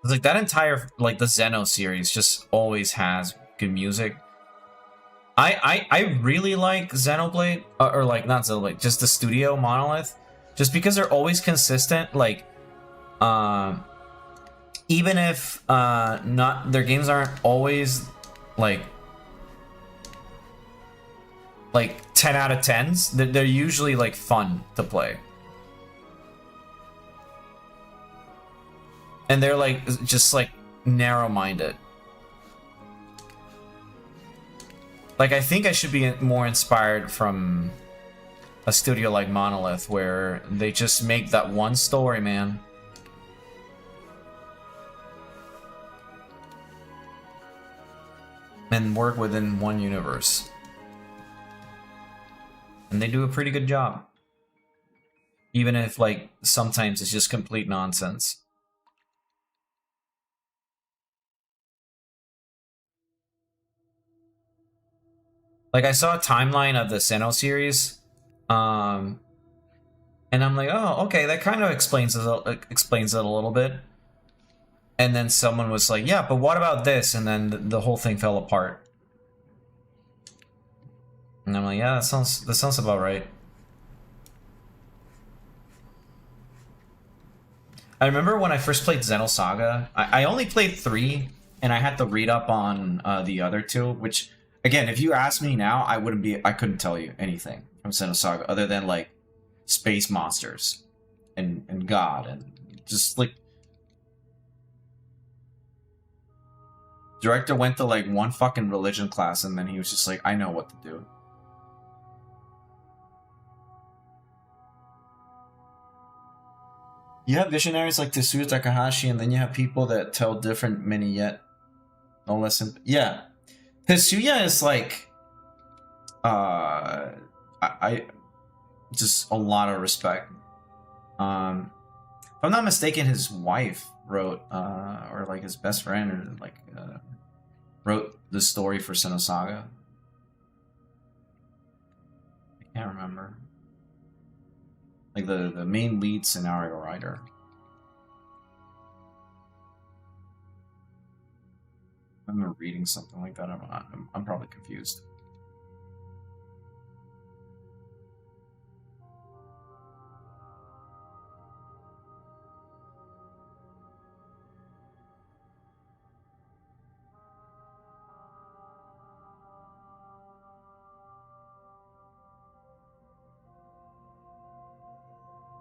It's like that entire like the Xeno series just always has good music. I really like Xenoblade, or like not Xenoblade, just the studio Monolith, just because they're always consistent. Like even if not their games aren't always like 10 out of 10s, they're usually like fun to play, and they're like just like narrow-minded. Like I think I should be more inspired from a studio like Monolith, where they just make that one story, man. And work within one universe. And they do a pretty good job. Even if, like, sometimes it's just complete nonsense. Like, I saw a timeline of the Sinnoh series, and I'm like, oh, okay, that kind of explains it a little bit. And then someone was like, yeah, but what about this? And then the whole thing fell apart. And I'm like, yeah, that sounds about right. I remember when I first played Xenosaga, I only played 3, and I had to read up on the other 2, which Again, if you ask me now, I couldn't tell you anything from Xenosaga other than like space monsters and God and just like director went to like one fucking religion class and then he was just like, I know what to do. You have visionaries like Tetsuya Takahashi, and then you have people that tell different many yet no less. Yeah, Tetsuya is like, I just a lot of respect. If I'm not mistaken, his wife wrote, or like his best friend, or like wrote the story for Xenosaga. I can't remember. Like the main lead scenario writer. I remember reading something like that. I'm probably confused.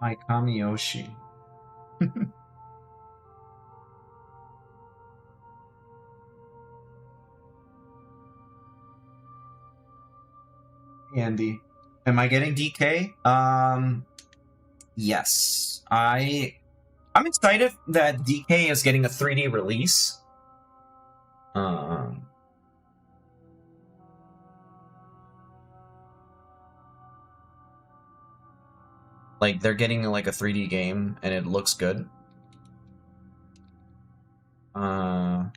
Hi, Kamiyoshi. Andy, am I getting DK? Yes. I'm excited that DK is getting a 3D release. Like they're getting like a 3D game and it looks good. No,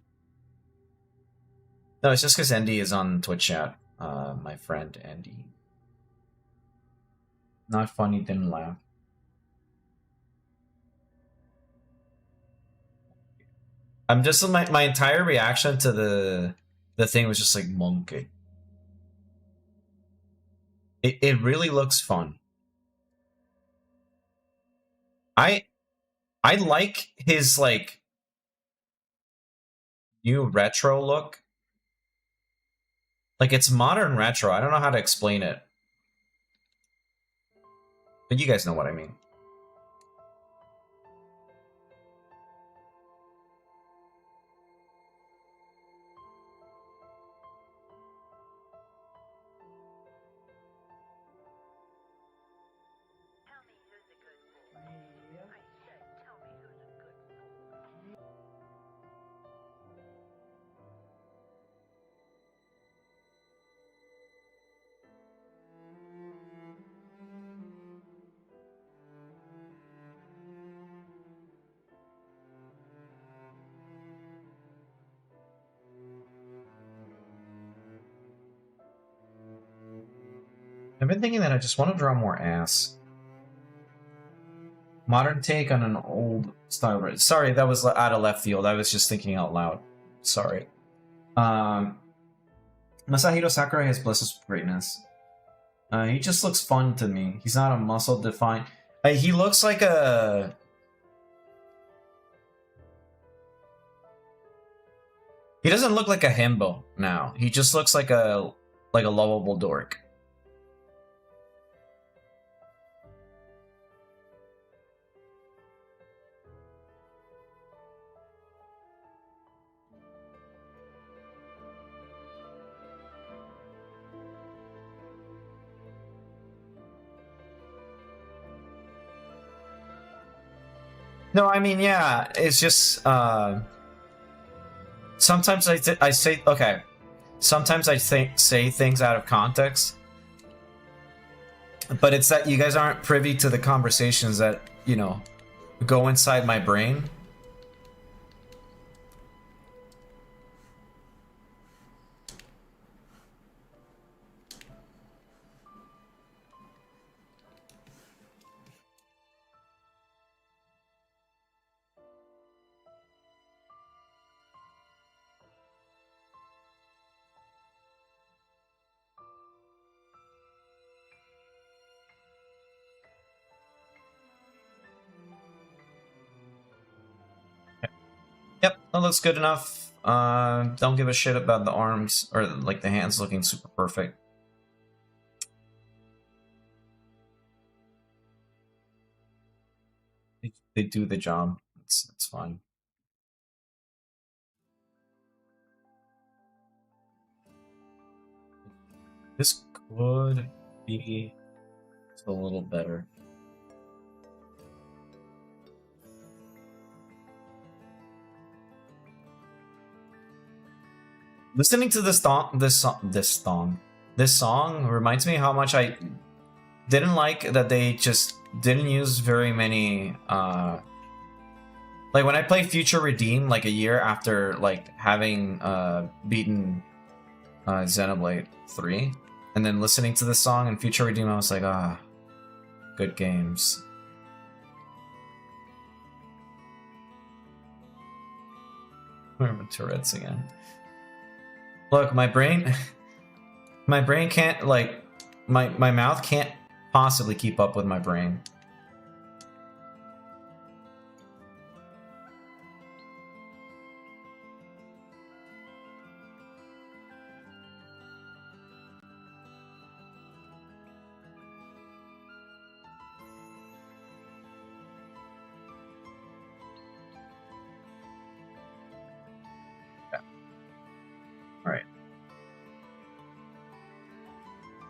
it's just because Andy is on Twitch chat. My friend Andy. Not funny, didn't laugh. I'm just my entire reaction to the thing was just like monkey. It really looks fun. I like his like new retro look. Like it's modern retro. I don't know how to explain it. But you guys know what I mean. I've been thinking that I just want to draw more ass. Modern take on an old style. Sorry, that was out of left field. I was just thinking out loud. Sorry. Masahiro Sakurai has blessed us with greatness. He just looks fun to me. He's not a muscle defined. He looks like a... He doesn't look like a himbo now. He just looks like a lovable dork. No, I mean, yeah, it's just, sometimes I say, okay, sometimes I say things out of context, but it's that you guys aren't privy to the conversations that, you know, go inside my brain. Yep, that looks good enough. Don't give a shit about the arms or like the hands looking super perfect. They do the job. It's fine. This could be a little better. Listening to this song reminds me how much I didn't like that they just didn't use very many like when I played Future Redeem like a year after like having beaten Xenoblade 3 and then listening to this song and Future Redeem, I was like, ah, good games. Remember Tourette's again. Look, my brain can't like my mouth can't possibly keep up with my brain.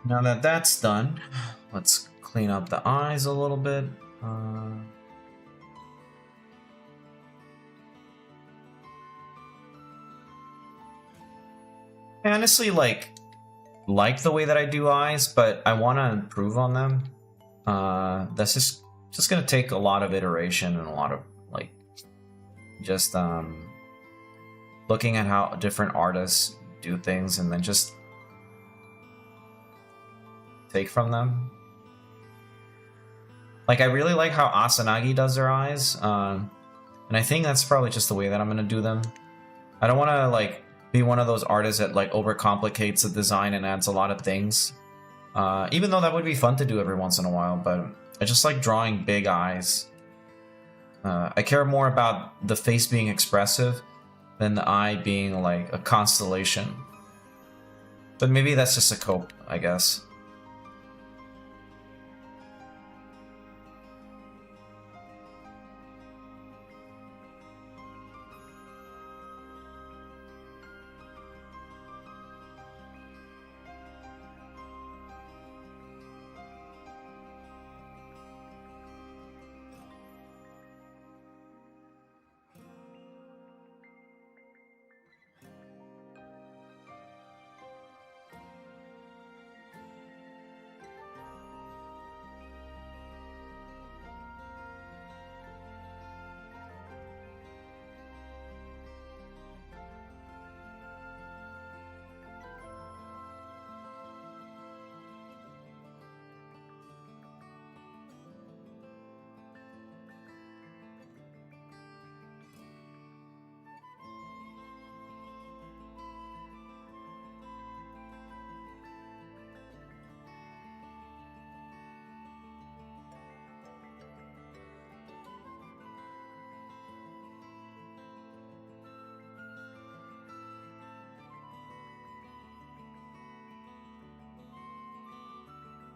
Now that that's done, let's clean up the eyes a little bit. I honestly like the way that I do eyes, but I want to improve on them. That's just gonna take a lot of iteration and a lot of like just looking at how different artists do things and then just take from them. Like I really like how Asanagi does their eyes, and I think that's probably just the way that I'm gonna do them. I don't want to like be one of those artists that like overcomplicates the design and adds a lot of things. Even though that would be fun to do every once in a while, but I just like drawing big eyes. I care more about the face being expressive than the eye being like a constellation. But maybe that's just a cope, I guess.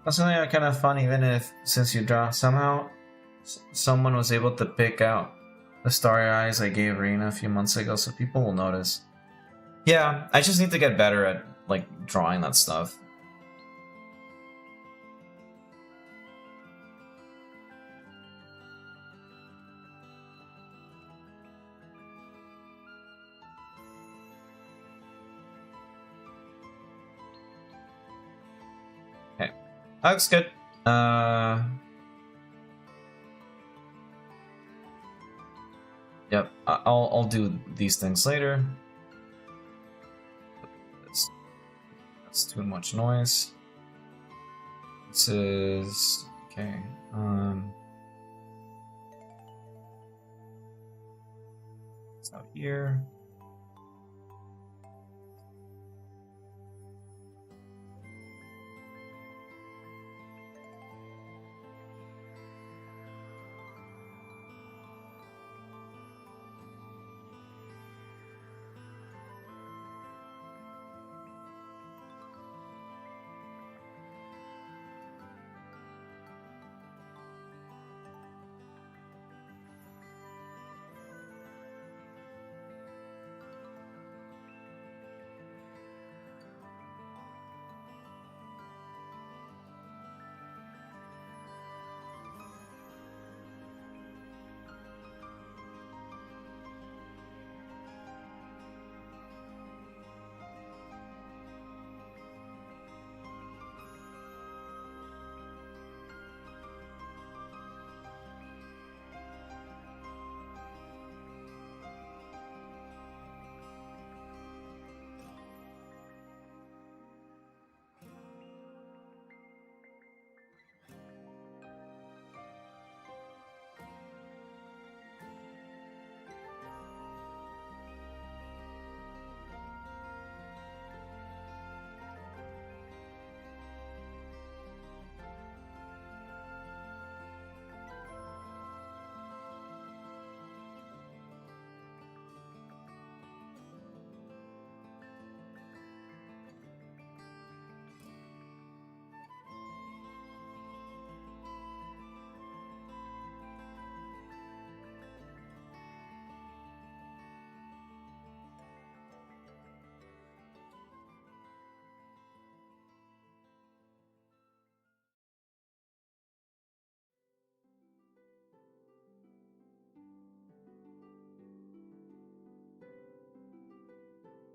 That's something kind of fun, even if since you draw somehow someone was able to pick out the starry eyes I gave Rena a few months ago, so people will notice. Yeah, I just need to get better at like drawing that stuff. Okay, that looks good. Yep, I'll do these things later. That's too much noise. This is okay. It's out here.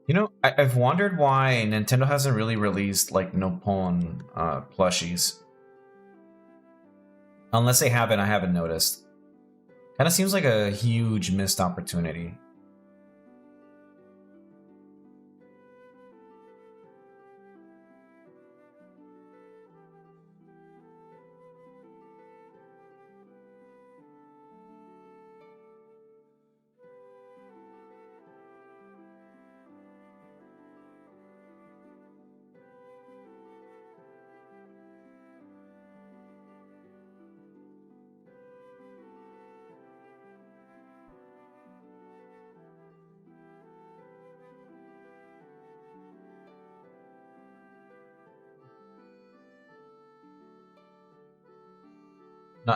You know, I've wondered why Nintendo hasn't really released like Nopon plushies. Unless they haven't, I haven't noticed. Kind of seems like a huge missed opportunity.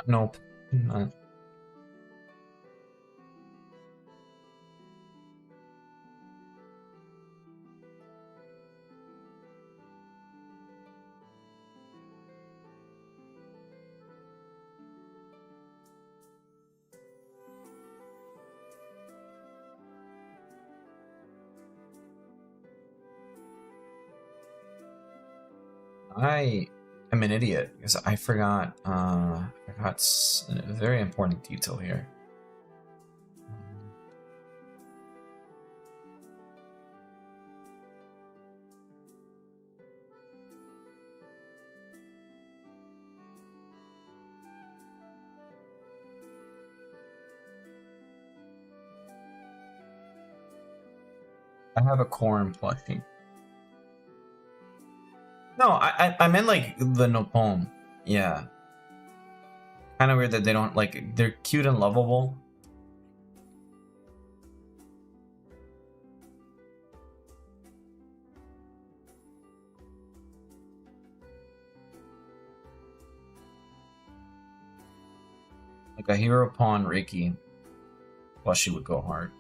Nope. I am an idiot because I forgot a very important detail here. I have a corn plushie. No, I meant like the Nopon. Yeah. Kind of weird that they don't like, they're cute and lovable. Like a Hero Pawn Reiki plushie would go hard.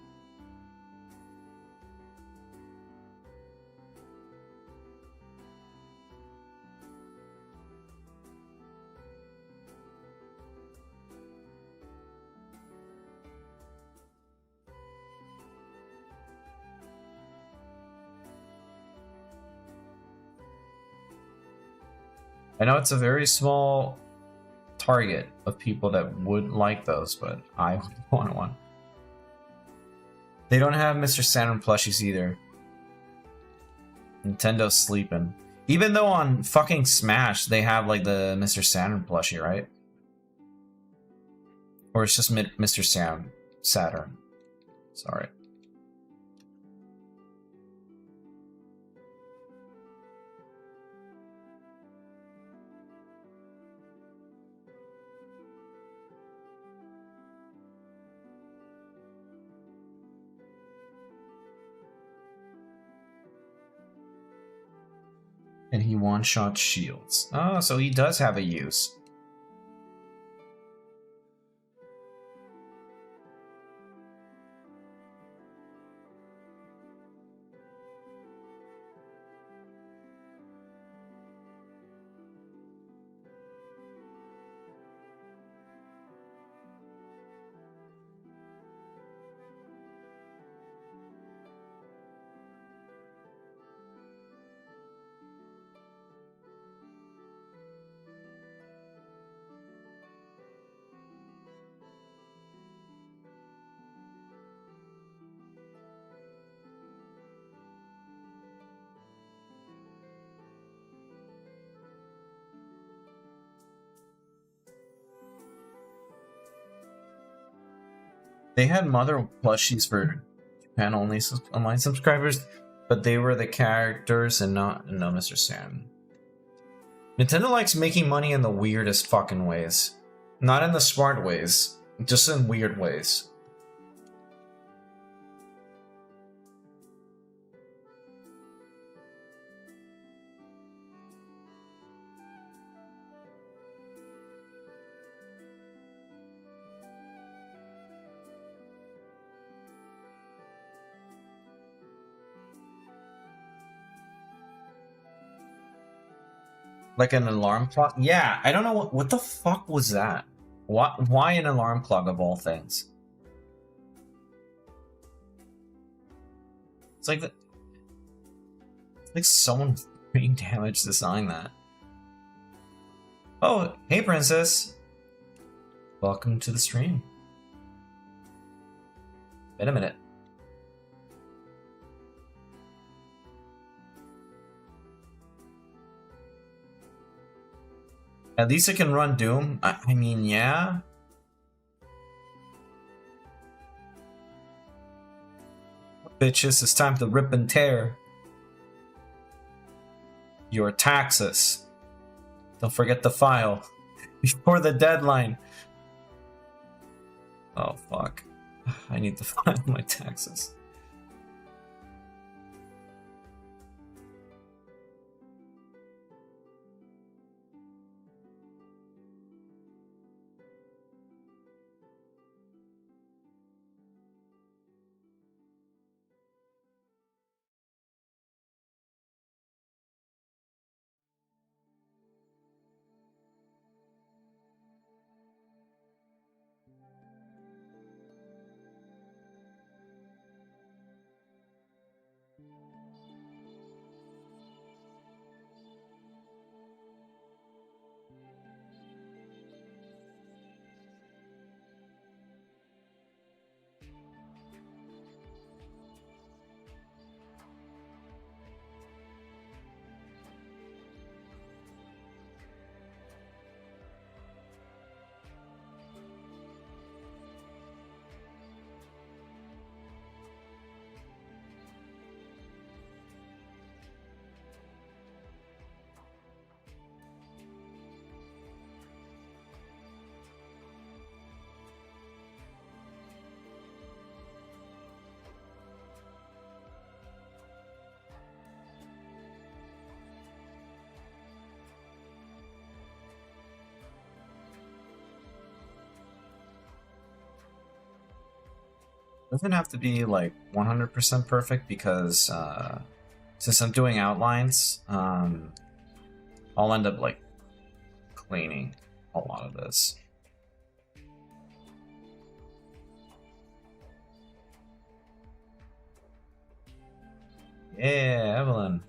I know it's a very small target of people that would like those, but I would want one. They don't have Mr. Saturn plushies either. Nintendo's sleeping. Even though on fucking Smash they have like the Mr. Saturn plushie, right? Or it's just Mr. Saturn. Sorry. And he one-shot shields. Oh, so he does have a use. They had mother plushies for Japan only online subscribers, but they were the characters and no Mr. Sam. Nintendo likes making money in the weirdest fucking ways. Not in the smart ways, just in weird ways. Like an alarm clock? Yeah, I don't know what the fuck was that? Why an alarm clock of all things? It's like Like someone being damaged designing that. Oh, hey princess. Welcome to the stream. Wait a minute. At least it can run Doom. I mean, yeah. Bitches, it's time to rip and tear your taxes. Don't forget to file before the deadline. Oh, fuck. I need to file my taxes. Doesn't have to be like 100% perfect because since I'm doing outlines, I'll end up like cleaning a lot of this. Yeah, Evelyn.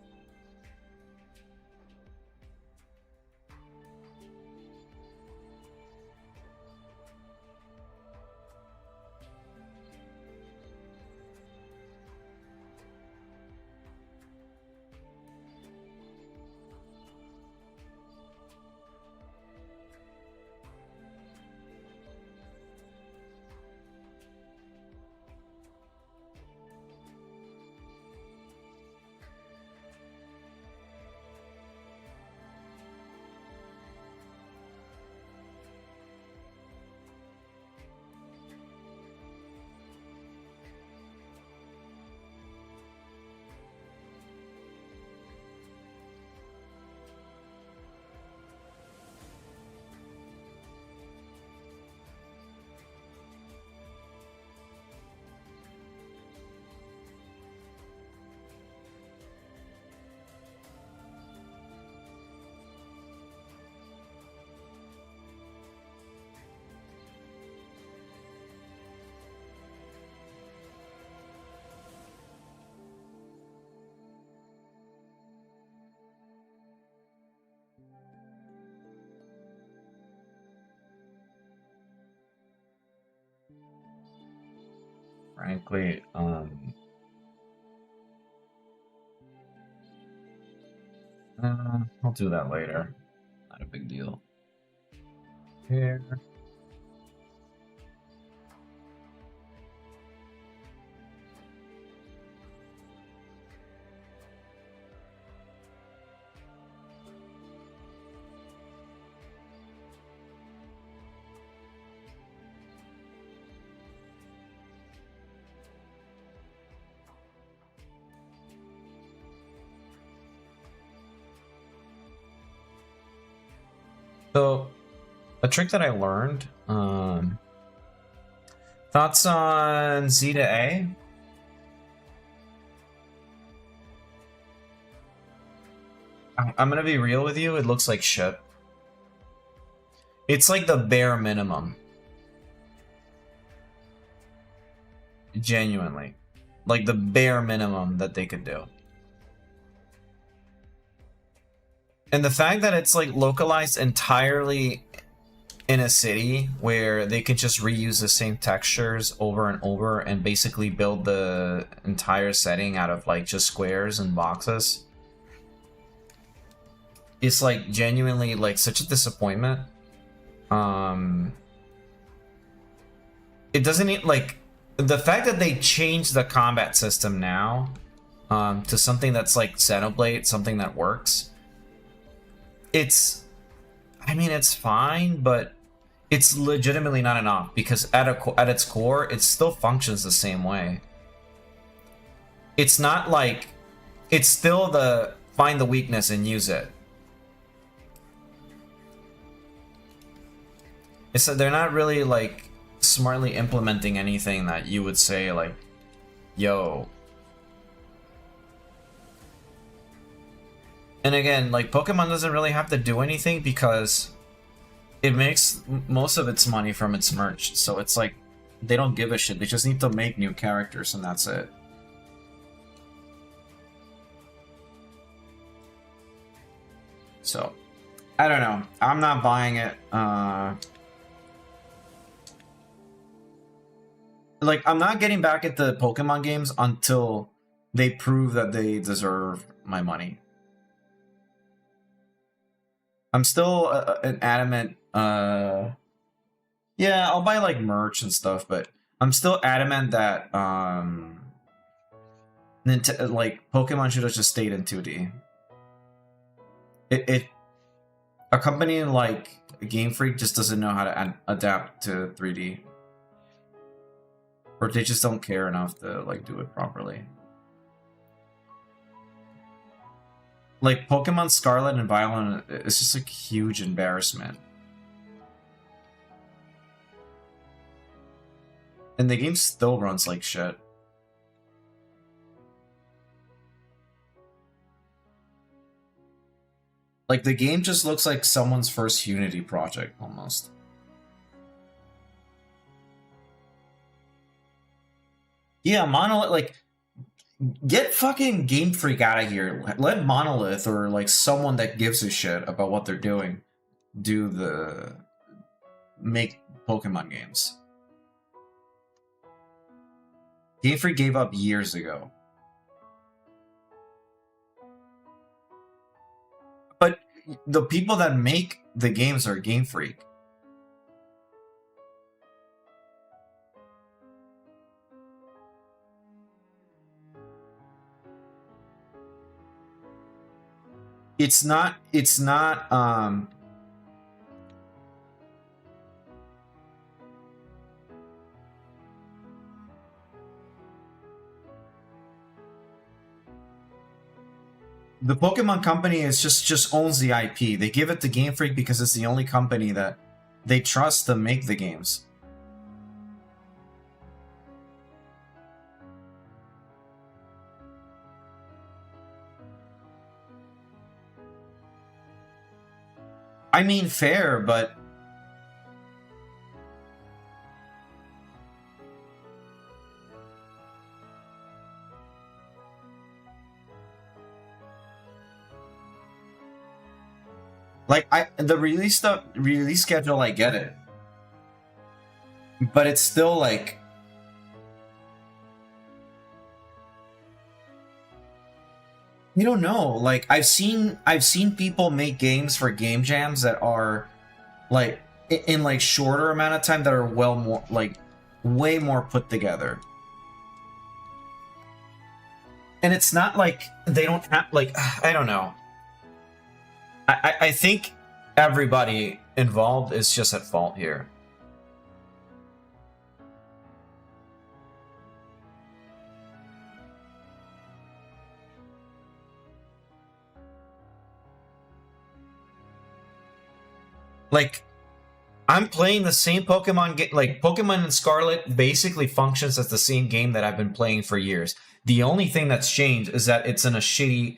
Frankly, I'll do that later. Not a big deal. Here. So, a trick that I learned, thoughts on Z to A? I'm gonna be real with you, it looks like shit. It's like the bare minimum. Genuinely. Like the bare minimum that they could do. And the fact that it's like localized entirely in a city where they can just reuse the same textures over and over and basically build the entire setting out of like just squares and boxes. It's like genuinely like such a disappointment. It doesn't like the fact that they changed the combat system now to something that's like Xenoblade, something that works. I mean, it's fine, but it's legitimately not enough because at its core, it still functions the same way. It's not like it's still the find the weakness and use it. It's that they're not really like smartly implementing anything that you would say like, yo. And again, like Pokemon doesn't really have to do anything because it makes most of its money from its merch. So it's like they don't give a shit. They just need to make new characters and that's it. So I don't know. I'm not buying it. Like, I'm not getting back at the Pokemon games until they prove that they deserve my money. I'm still an adamant, yeah, I'll buy, like, merch and stuff, but I'm still adamant that, like, Pokemon should have just stayed in 2D. A company like Game Freak just doesn't know how to adapt to 3D. Or they just don't care enough to like do it properly. Like Pokemon Scarlet and Violet is just a huge embarrassment. And the game still runs like shit. Like the game just looks like someone's first Unity project almost. Yeah, Monolith, like, get fucking Game Freak out of here. Let Monolith or, like, someone that gives a shit about what they're doing make Pokemon games. Game Freak gave up years ago. But the people that make the games are Game Freak. It's not the Pokemon company is just owns the IP. They give it to Game Freak because it's the only company that they trust to make the games. I mean, fair, but like the release schedule, I get it, but it's still like you don't know. Like I've seen people make games for game jams that are like in like shorter amount of time that are way more put together. And it's not like they don't have like I don't know. I think everybody involved is just at fault here. Like, I'm playing the same Pokemon game. Like, Pokemon and Scarlet basically functions as the same game that I've been playing for years. The only thing that's changed is that it's in a shitty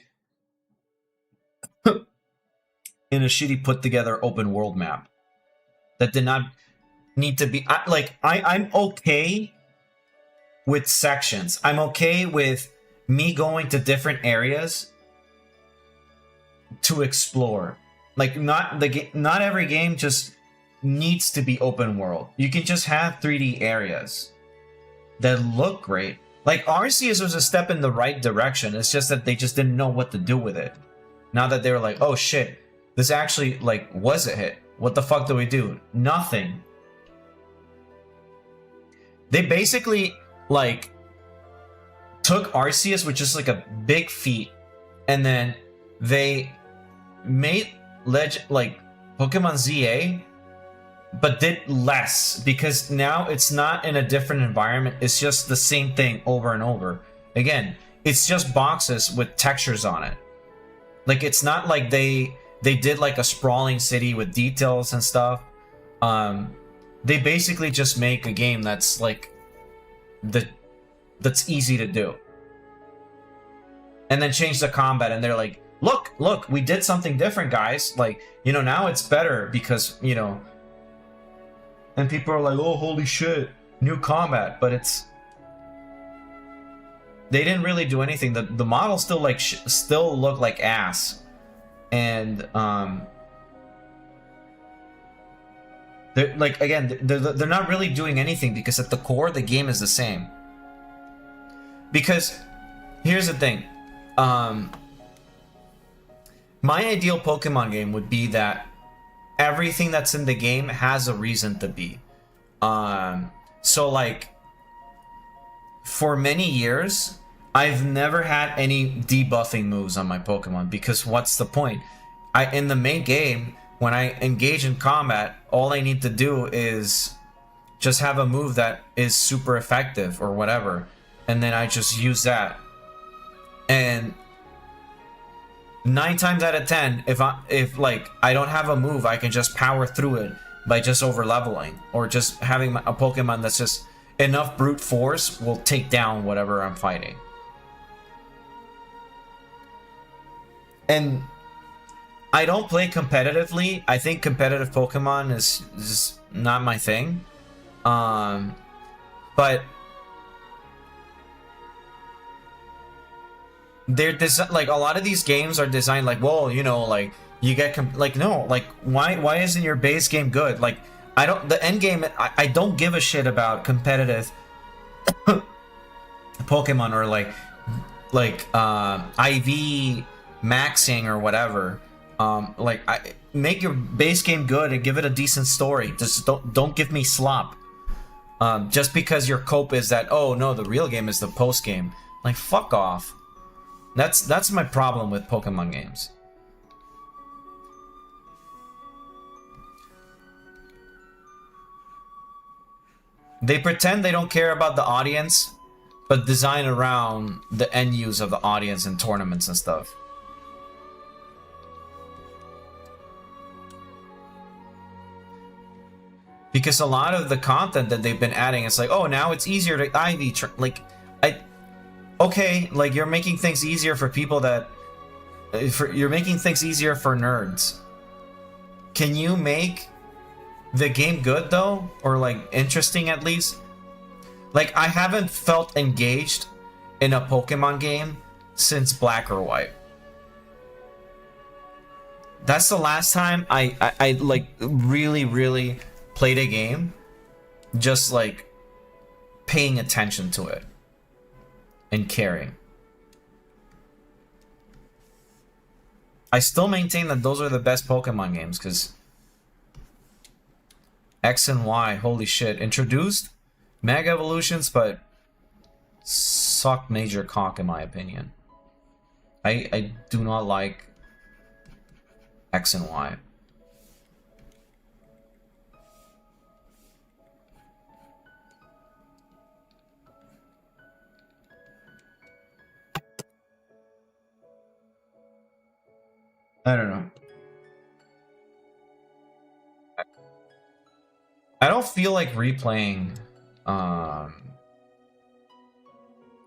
put together open world map that did not need to be. I'm okay with sections. I'm okay with me going to different areas, to explore. Like not every game just needs to be open world. You can just have 3D areas that look great. Like Arceus was a step in the right direction. It's just that they just didn't know what to do with it. Now that they were like, oh shit, this actually like was a hit. What the fuck do we do? Nothing. They basically like took Arceus, which is like a big feat, and then they made like Pokemon ZA, but did less because now it's not in a different environment. It's just the same thing over and over. Again, it's just boxes with textures on it. Like it's not like they did like a sprawling city with details and stuff. They basically just make a game that's like that's easy to do, and then change the combat. And they're like, look, we did something different, guys. Like, you know, now it's better because, you know. And people are like, oh, holy shit, new combat. But it's... They didn't really do anything. The model still, like, still look like ass. And, they're, like, again, they're not really doing anything because at the core, the game is the same. Because, here's the thing. My ideal Pokemon game would be that everything that's in the game has a reason to be. So like, for many years, I've never had any debuffing moves on my Pokemon because what's the point? In the main game, when I engage in combat, all I need to do is just have a move that is super effective or whatever, and then I just use that. And 9 times out of 10, if like I don't have a move, I can just power through it by just over leveling or just having a Pokemon that's just enough brute force will take down whatever I'm fighting. And I don't play competitively. I think competitive Pokemon is just not my thing. But they're like, a lot of these games are designed like, well, you know, like you get like, no, like why isn't your base game good? Like, the end game, I don't give a shit about competitive Pokemon or like IV maxing or whatever. Like, make your base game good and give it a decent story. Just don't give me slop. Just because your cope is that, oh no, the real game is the post game. Like, fuck off. That's my problem with Pokemon games. They pretend they don't care about the audience, but design around the end use of the audience in tournaments and stuff. Because a lot of the content that they've been adding, it's like, oh, now it's easier to IV like, okay, like you're making things easier for people that, you're making things easier for nerds. Can you make the game good though, or like interesting at least? Like, I haven't felt engaged in a Pokemon game since Black or White. That's the last time I like really played a game, just like paying attention to it and caring. I still maintain that those are the best Pokemon games because X and Y, holy shit, introduced Mega Evolutions, but suck major cock in my opinion. I do not like X and Y. I don't know. I don't feel like replaying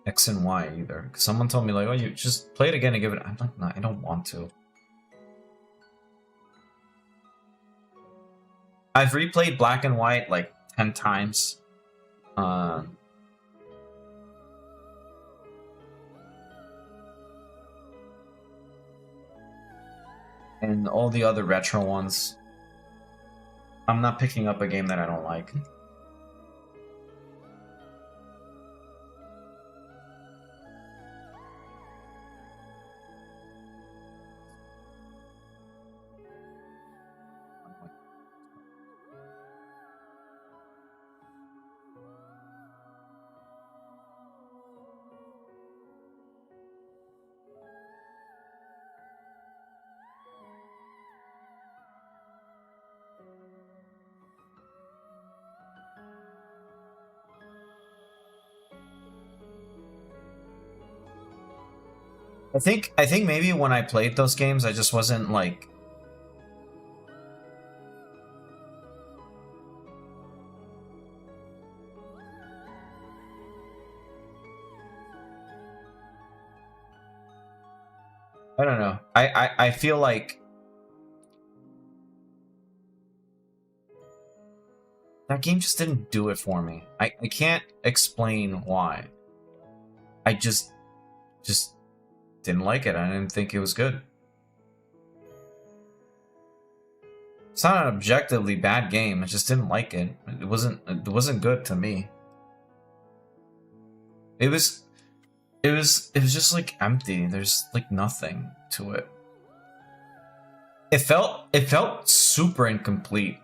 X and Y either. Someone told me like, oh, you just play it again and give it. I'm like, no, I don't want to. I've replayed Black and White like 10 times. And all the other retro ones. I'm not picking up a game that I don't like. I think maybe when I played those games, I just wasn't like. I don't know. I feel like that game just didn't do it for me. I can't explain why. I just didn't like it. I didn't think it was good. It's not an objectively bad game. I just didn't like it. It wasn't good to me. It was just like empty. There's like nothing to it. It felt super incomplete.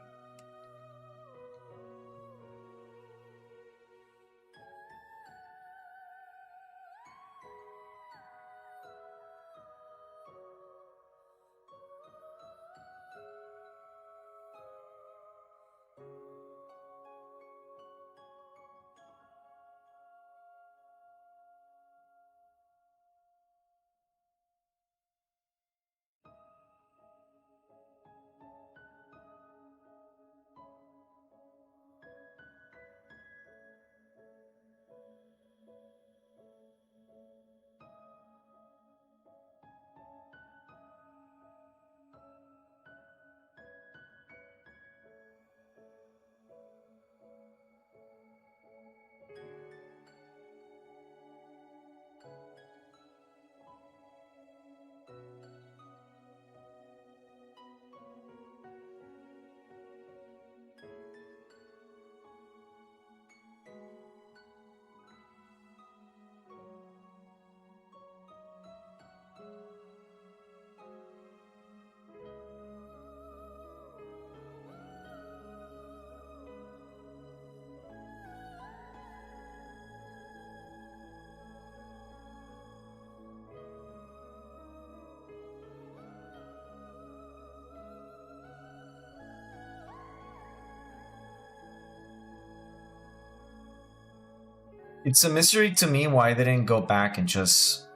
It's a mystery to me why they didn't go back and just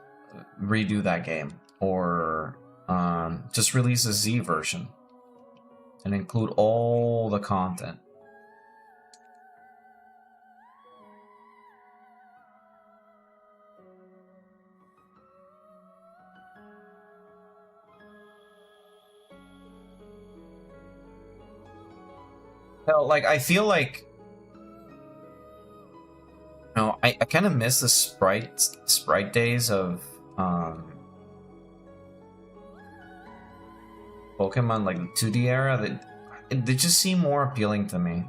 redo that game, or just release a Z version and include all the content. Hell, like I feel like, no, I kind of miss the sprite days of Pokemon, like the 2D era. They just seem more appealing to me.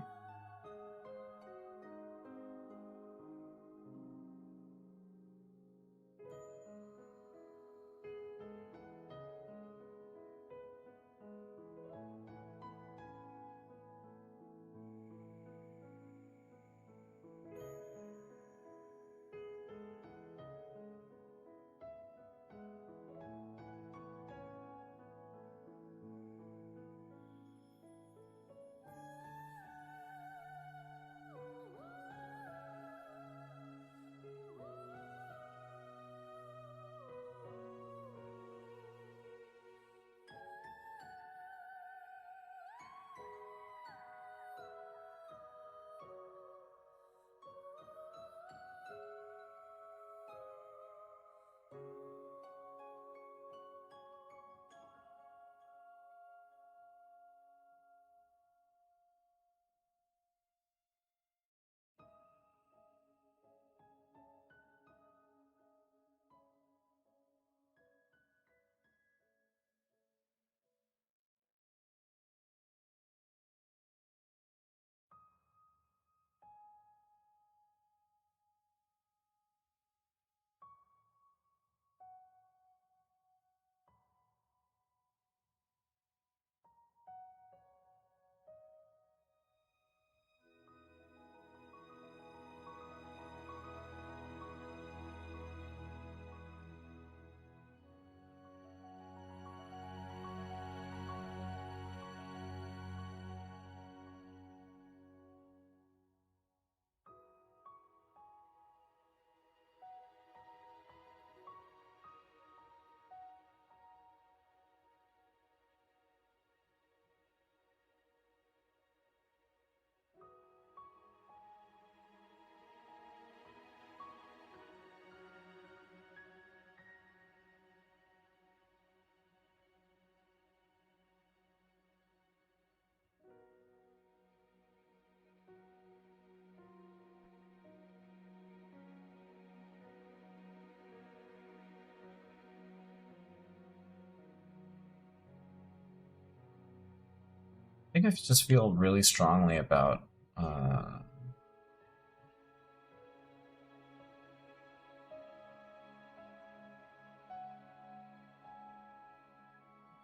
think I just feel really strongly about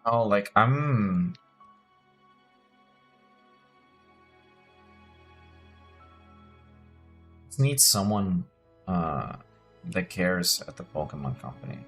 oh, like I'm just need someone that cares at the Pokemon company.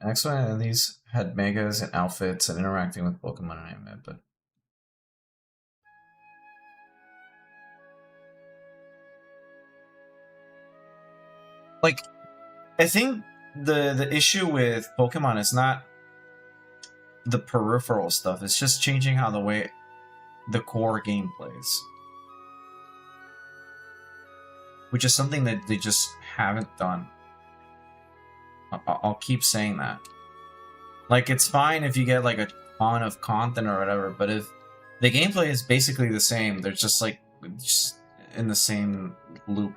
Actually, at least had megas and outfits and interacting with Pokemon and anime, but like I think the issue with Pokemon is not the peripheral stuff, it's just changing how the way the core game plays. Which is something that they just haven't done. I'll keep saying that. Like, it's fine if you get like a ton of content or whatever, but if the gameplay is basically the same, they're just like just in the same loop.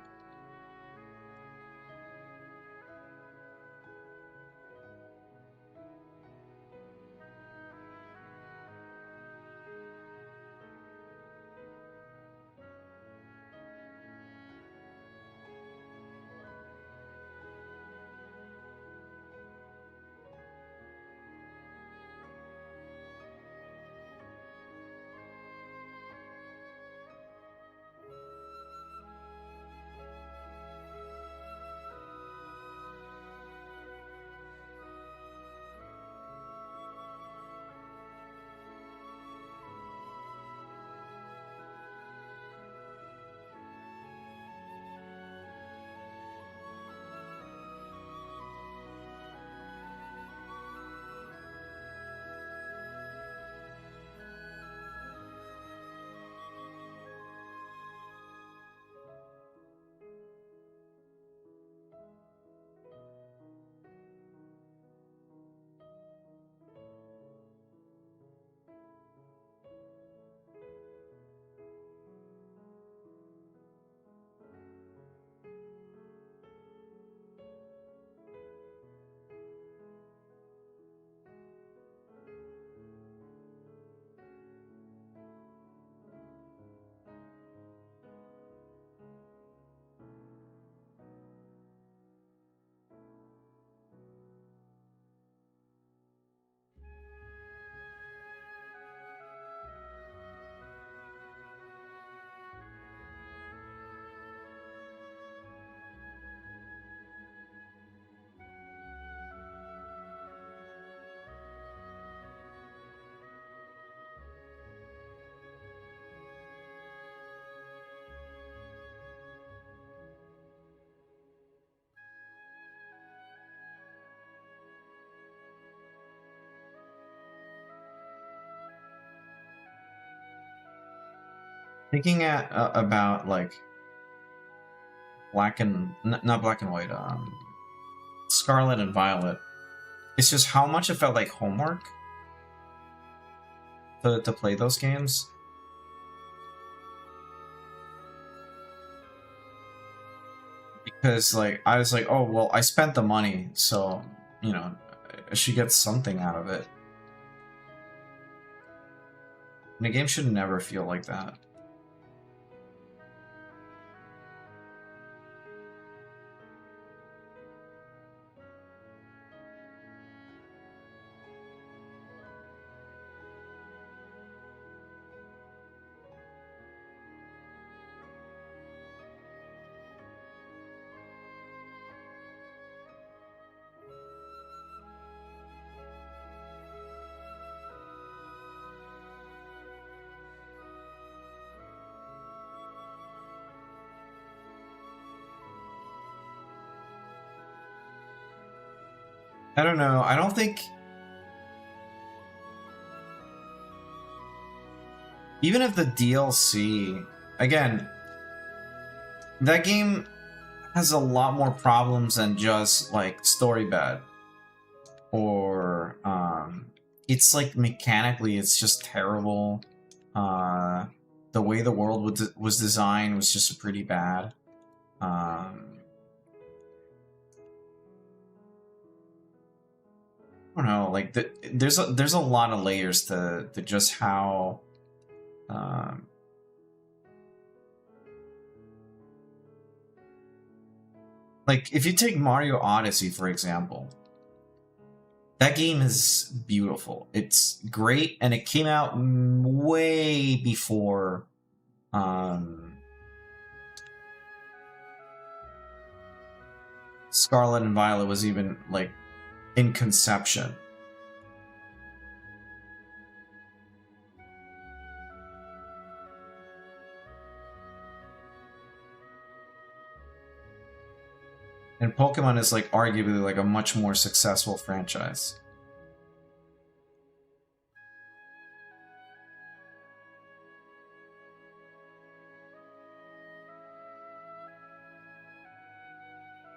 Thinking about like not black and white, Scarlet and Violet. It's just how much it felt like homework to play those games. Because like I was like, oh well, I spent the money, so you know, I should get something out of it. And the game should never feel like that. I don't know. I don't think... Even if the DLC... Again, that game has a lot more problems than just, like, story bad. Or, it's, like, mechanically, it's just terrible. The way the world was designed was just pretty bad. I don't know, like there's a lot of layers to just how like if you take Mario Odyssey for example, that game is beautiful. It's great, and it came out way before Scarlet and Violet was even like in conception. And Pokemon is like arguably like a much more successful franchise.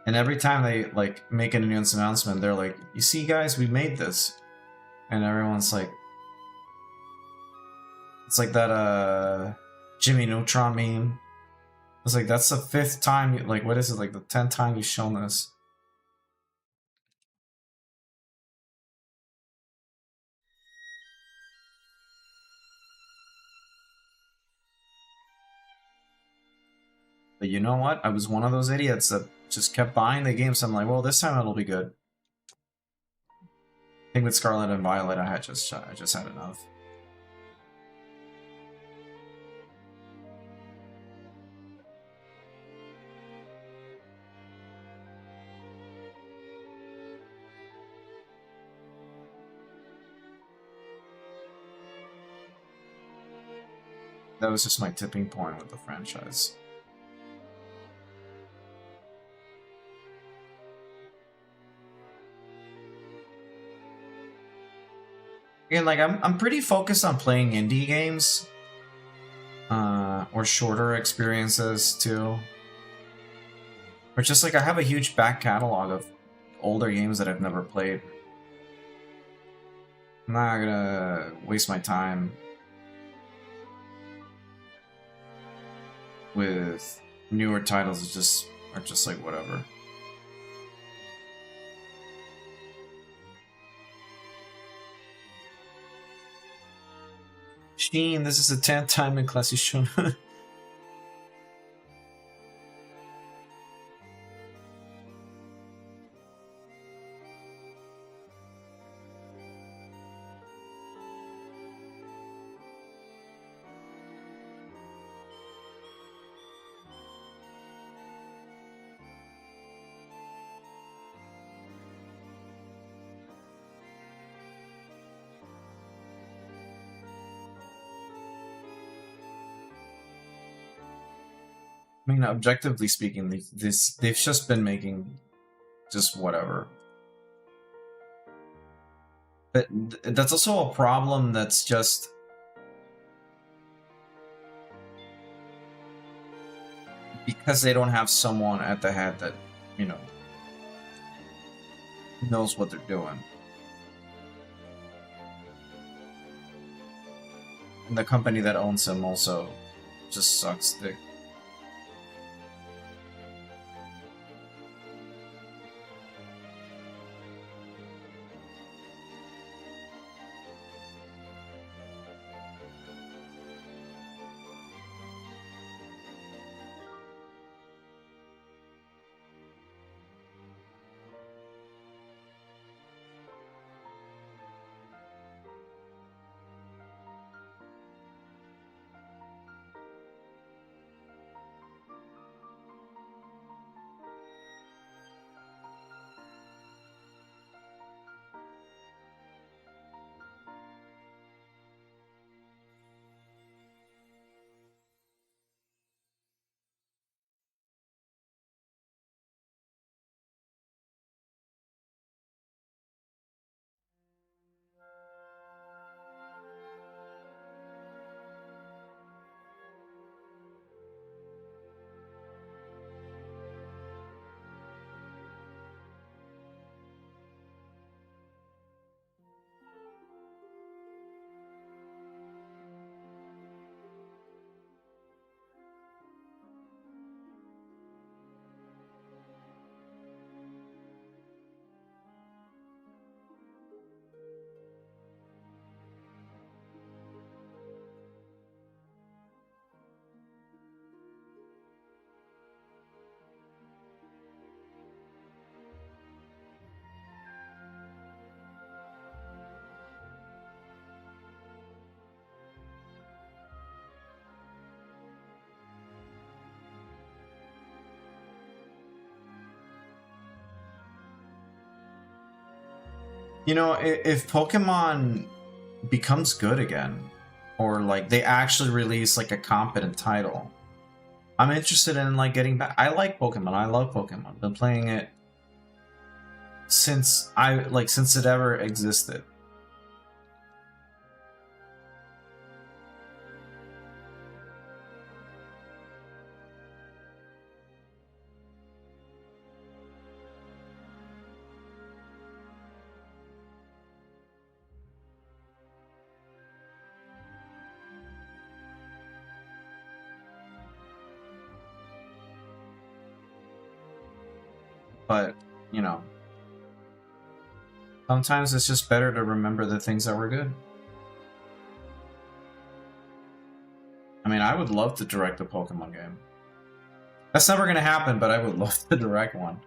And every time they like make a news announcement, they're like, "You see, guys, we made this," and everyone's like, "It's like that Jimmy Neutron meme." It's like that's the 5th time. Like, what is it? Like the 10th time you've shown this. But you know what? I was one of those idiots that just kept buying the game, so I'm like, well, this time it'll be good. I think with Scarlet and Violet, I just had enough. That was just my tipping point with the franchise. Again, like I'm pretty focused on playing indie games, or shorter experiences too. Or just like I have a huge back catalog of older games that I've never played. I'm not gonna waste my time with newer titles that are just like whatever. Sheen, this is the 10th time in class you've shown. I mean, objectively speaking, they've just been making just whatever. But that's also a problem that's just... because they don't have someone at the head that, you know, knows what they're doing. And the company that owns them also just sucks dick. You know, if Pokemon becomes good again, or like they actually release like a competent title, I'm interested in like getting back. I like Pokemon. I love Pokemon. I've been playing it since since it ever existed. But, you know, sometimes it's just better to remember the things that were good. I mean, I would love to direct a Pokemon game. That's never going to happen, but I would love to direct one.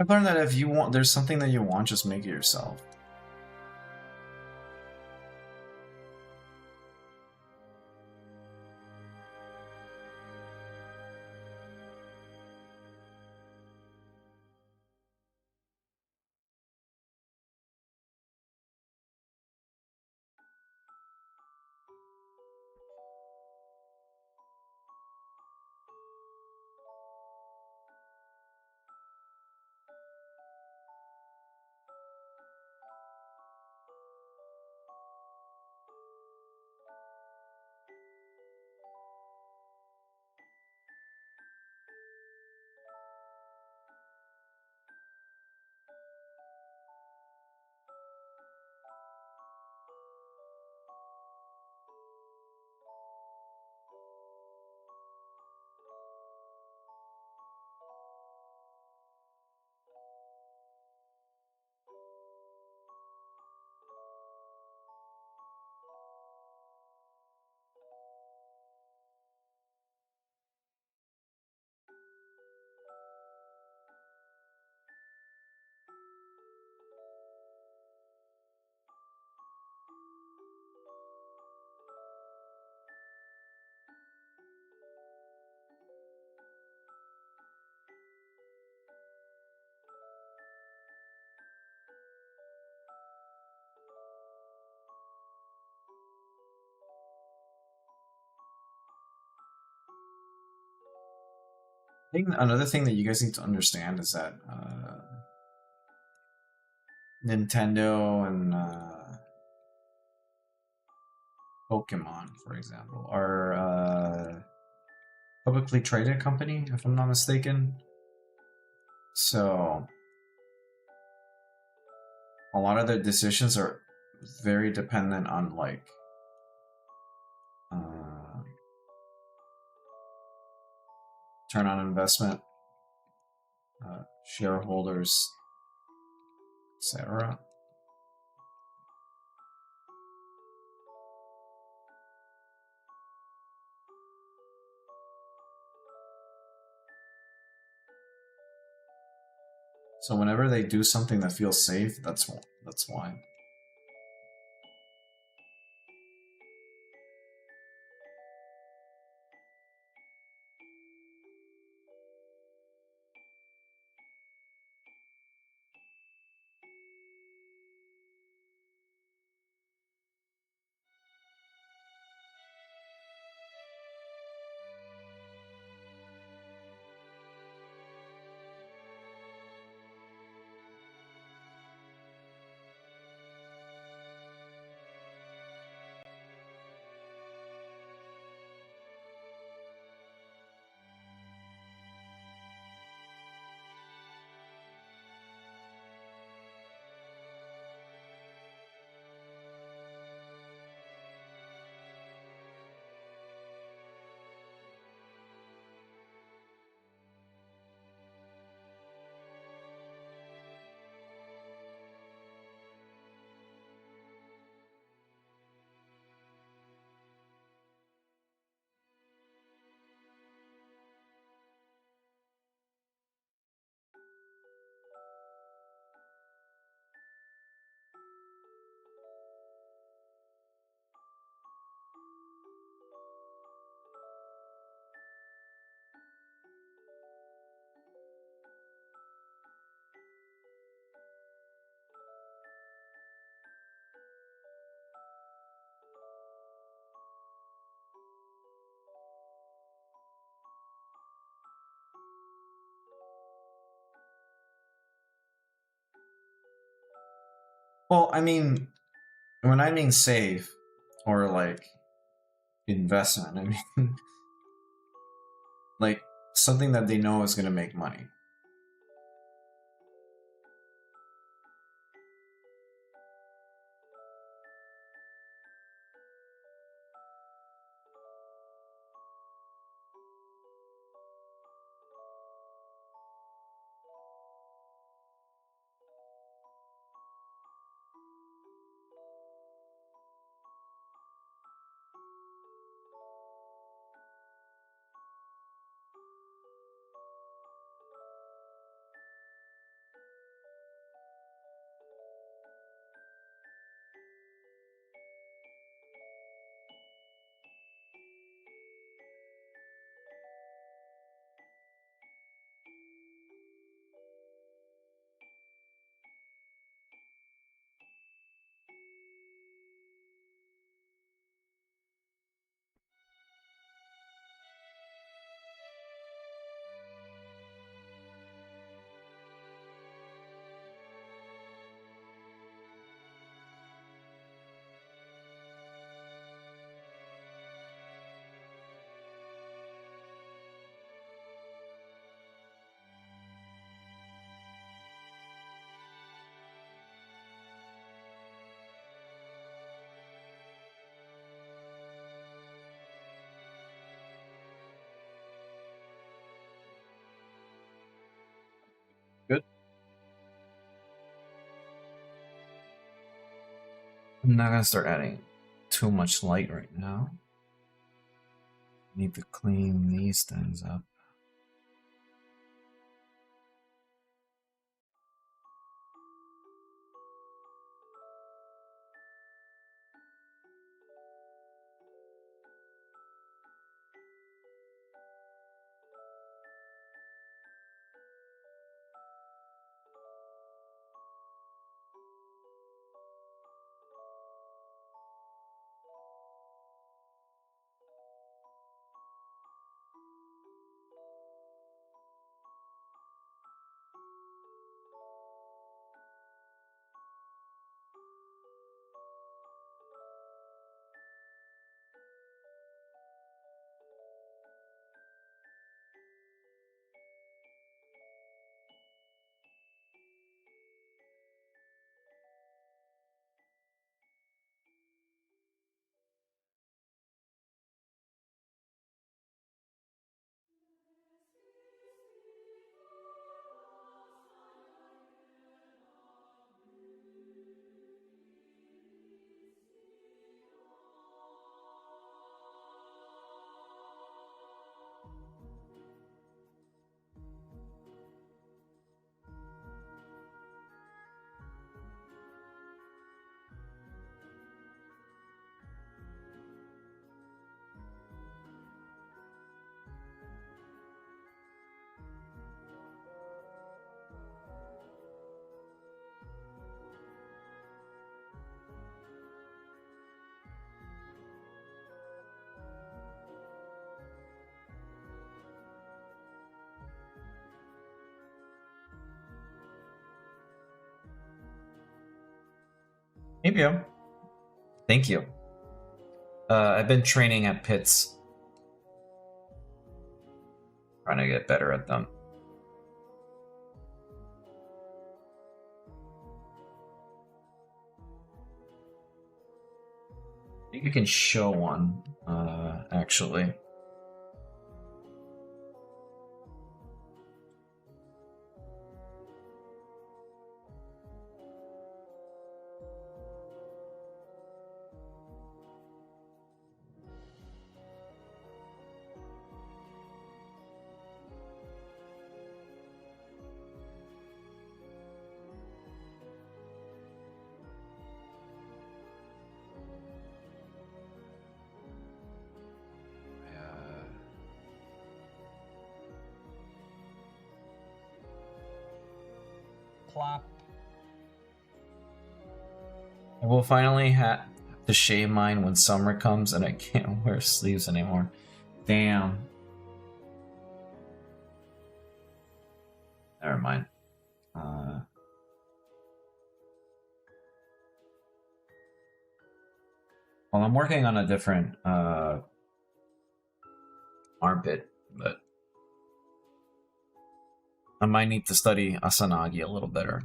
I've learned that if you want, there's something that you want, just make it yourself. I think another thing that you guys need to understand is that Nintendo and Pokemon, for example, are publicly traded company, if I'm not mistaken. So a lot of their decisions are very dependent on like return on investment, shareholders, etc. So whenever they do something that feels safe, that's why. Well, I mean, when I mean save or like investment, I mean like something that they know is going to make money. Good. I'm not gonna start adding too much light right now. Need to clean these things up. Maybe. Thank you. I've been training at pits. Trying to get better at them. I think you can show one, actually. Plop. I will finally have to shave mine when summer comes and I can't wear sleeves anymore. Damn. Never mind. Well, I'm working on a different armpit, but I might need to study Asanagi a little better.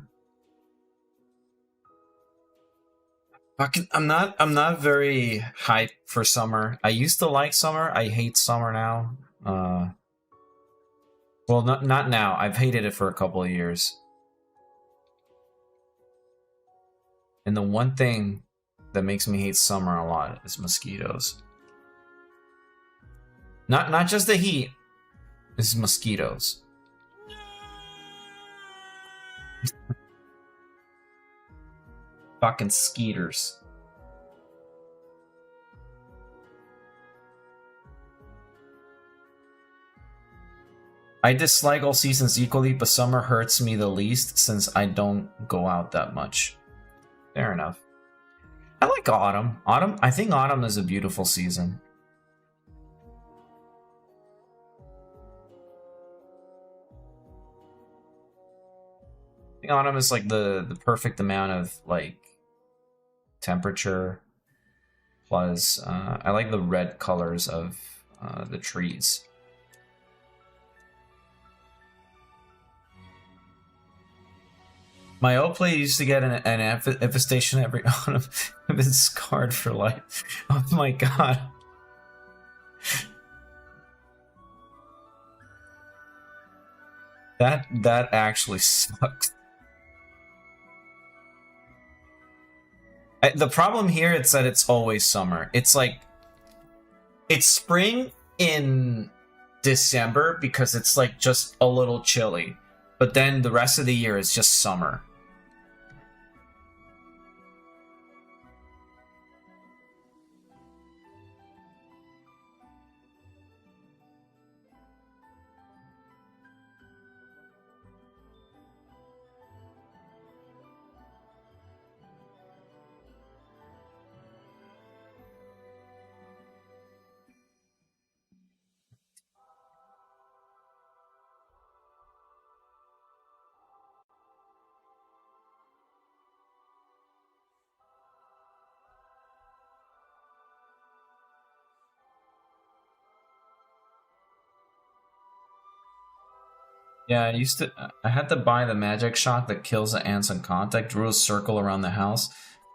I'm not very hyped for summer. I used to like summer. I hate summer now. Well, not now. I've hated it for a couple of years. And the one thing that makes me hate summer a lot is mosquitoes. Not just the heat. It's mosquitoes. Fucking skeeters. I dislike all seasons equally, but summer hurts me the least since I don't go out that much. Fair enough. I like autumn. I think autumn is a beautiful season. I think autumn is like the perfect amount of like temperature. Plus, I like the red colors of the trees. My old play used to get an infestation every autumn. I've been scarred for life. Oh my god. That actually sucks. The problem here is that it's always summer. It's like it's spring in December because it's like just a little chilly, but then the rest of the year is just summer. Yeah, I had to buy the magic shot that kills the ants in contact, drew a circle around the house.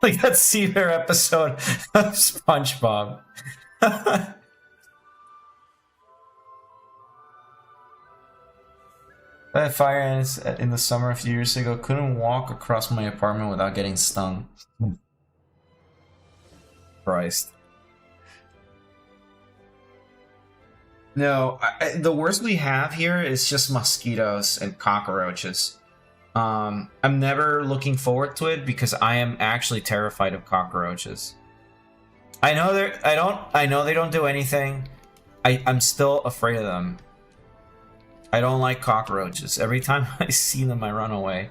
Like that Sea Bear episode of SpongeBob. I had fire ants in the summer a few years ago. Couldn't walk across my apartment without getting stung. Christ. No, the worst we have here is just mosquitoes and cockroaches. I'm never looking forward to it because I am actually terrified of cockroaches. I know they don't do anything. I'm still afraid of them. I don't like cockroaches. Every time I see them, I run away.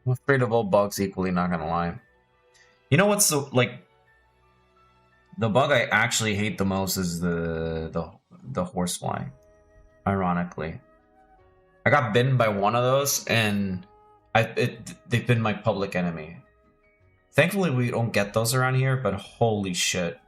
I'm afraid of all bugs equally, not gonna lie. You know what's the bug I actually hate the most is the horsefly. Ironically, I got bitten by one of those, and they've been my public enemy. Thankfully, we don't get those around here, but holy shit.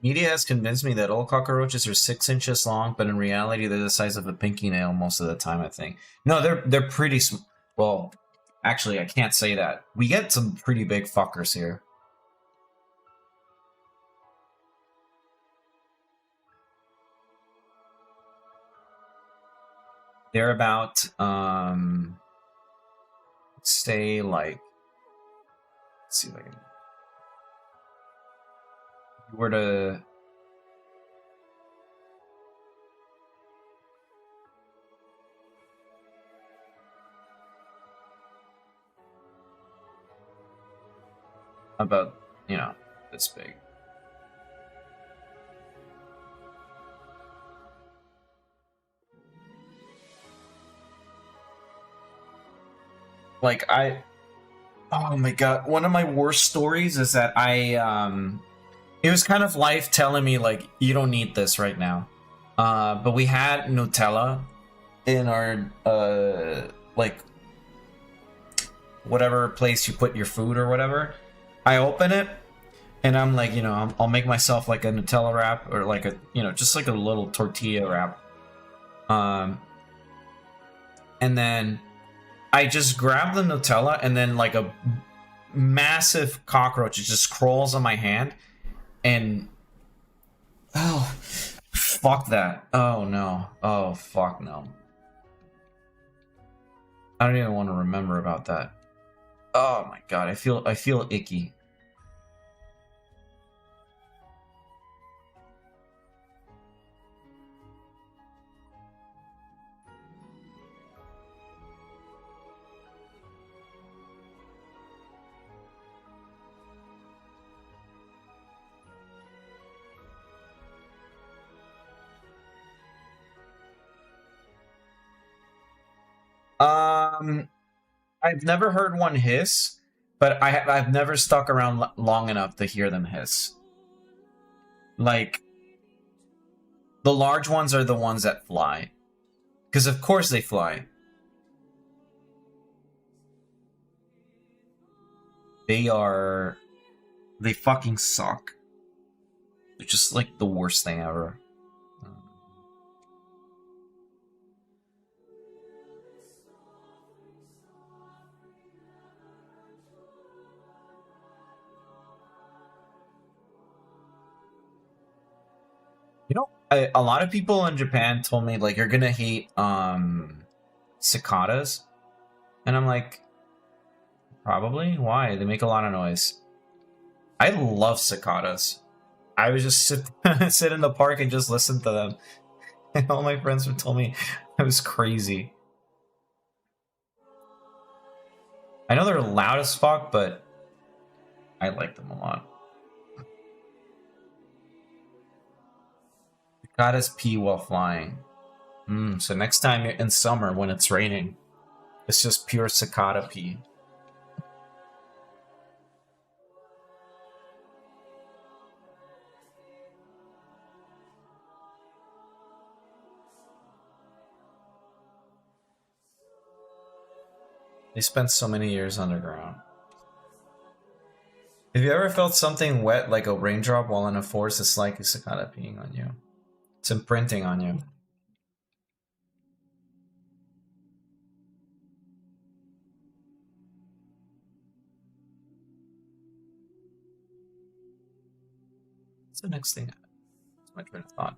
Media has convinced me that all cockroaches are 6 inches long, but in reality, they're the size of a pinky nail most of the time, I think. No, they're pretty well, actually, I can't say that. We get some pretty big fuckers here. They're about, say, like, let's see if I can... If you were to... About, you know, this big. Like, oh my god, one of my worst stories is that it was kind of life telling me, like, you don't need this right now. But we had Nutella in our, like, whatever place you put your food or whatever. I open it, and I'm like, you know, I'll make myself like a Nutella wrap, or like a, you know, just like a little tortilla wrap. And then I just grab the Nutella, and then like a massive cockroach just crawls on my hand, and oh, fuck that. Oh no. Oh fuck no. I don't even want to remember about that. Oh my god, I feel icky. I've never heard one hiss, but I've never stuck around long enough to hear them hiss. Like, the large ones are the ones that fly. Because of course they fly. They fucking suck. They're just like the worst thing ever. You know, a lot of people in Japan told me, like, you're gonna hate cicadas, and I'm like, probably. Why? They make a lot of noise. I love cicadas. I would just sit in the park and just listen to them, and all my friends would tell me I was crazy. I know they're loud as fuck, but I like them a lot. Cicadas pee while flying. So next time in summer when it's raining, it's just pure cicada pee. They spent so many years underground. Have you ever felt something wet like a raindrop while in a forest? It's like a cicada peeing on you. It's imprinting on you. What's the next thing? What's my train of thought?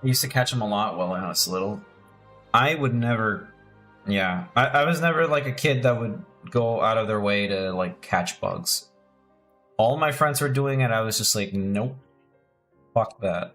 I used to catch them a lot while I was little. I would never... Yeah, I was never like a kid that would go out of their way to like catch bugs. All my friends were doing it, I was just like, nope. Fuck that.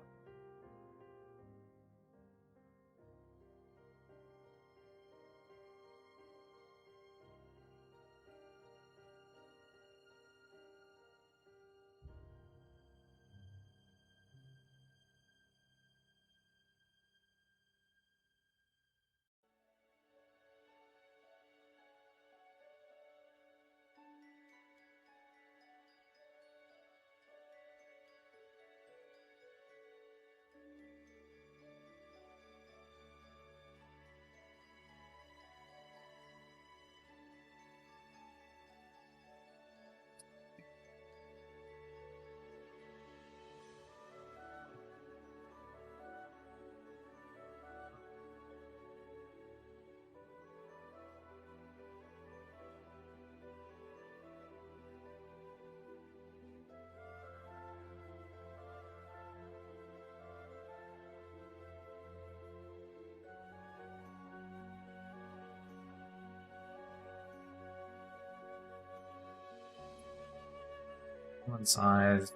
One size.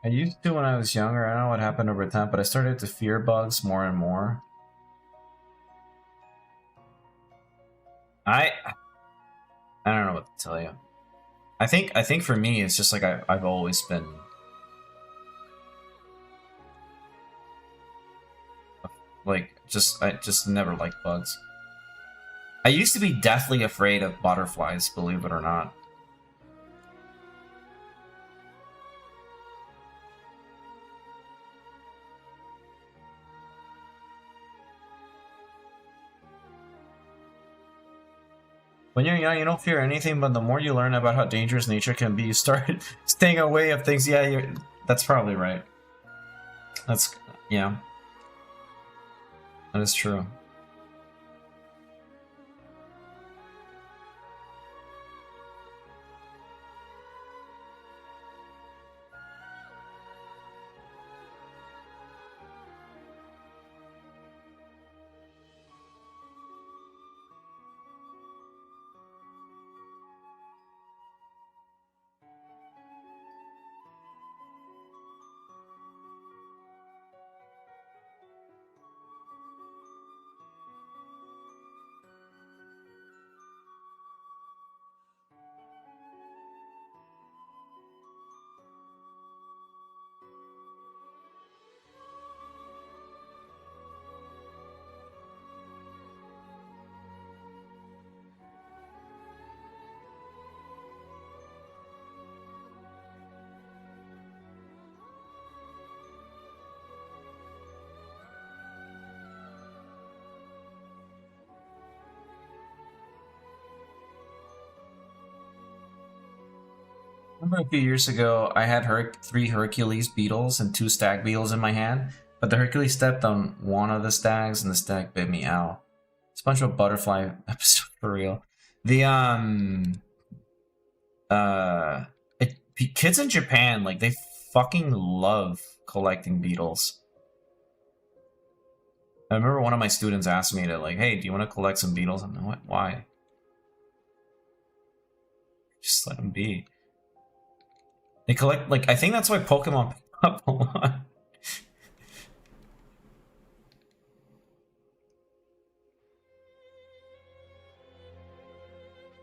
I used to when I was younger. I don't know what happened over time, but I started to fear bugs more and more. I don't know what to tell you. I think for me it's just like I've always been like I just never liked bugs. I used to be deathly afraid of butterflies, believe it or not. When you're young, you don't fear anything, but the more you learn about how dangerous nature can be, you start staying away of things. Yeah, that's probably right. That's, yeah. That is true. Remember a few years ago, I had 3 Hercules beetles and 2 stag beetles in my hand, but the Hercules stepped on one of the stags and the stag bit me out. It's a bunch of butterfly episode for real. The kids in Japan, like, they fucking love collecting beetles. I remember one of my students asked me to, like, hey, do you want to collect some beetles? I'm like, what? Why? Just let them be. They collect, like, I think that's why Pokemon pick up a lot.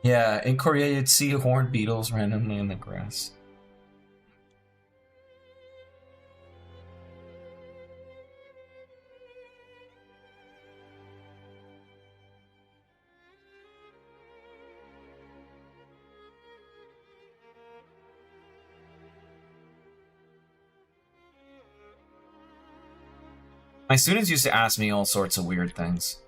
Yeah, in Korea you'd see horned beetles randomly in the grass. My students used to ask me all sorts of weird things.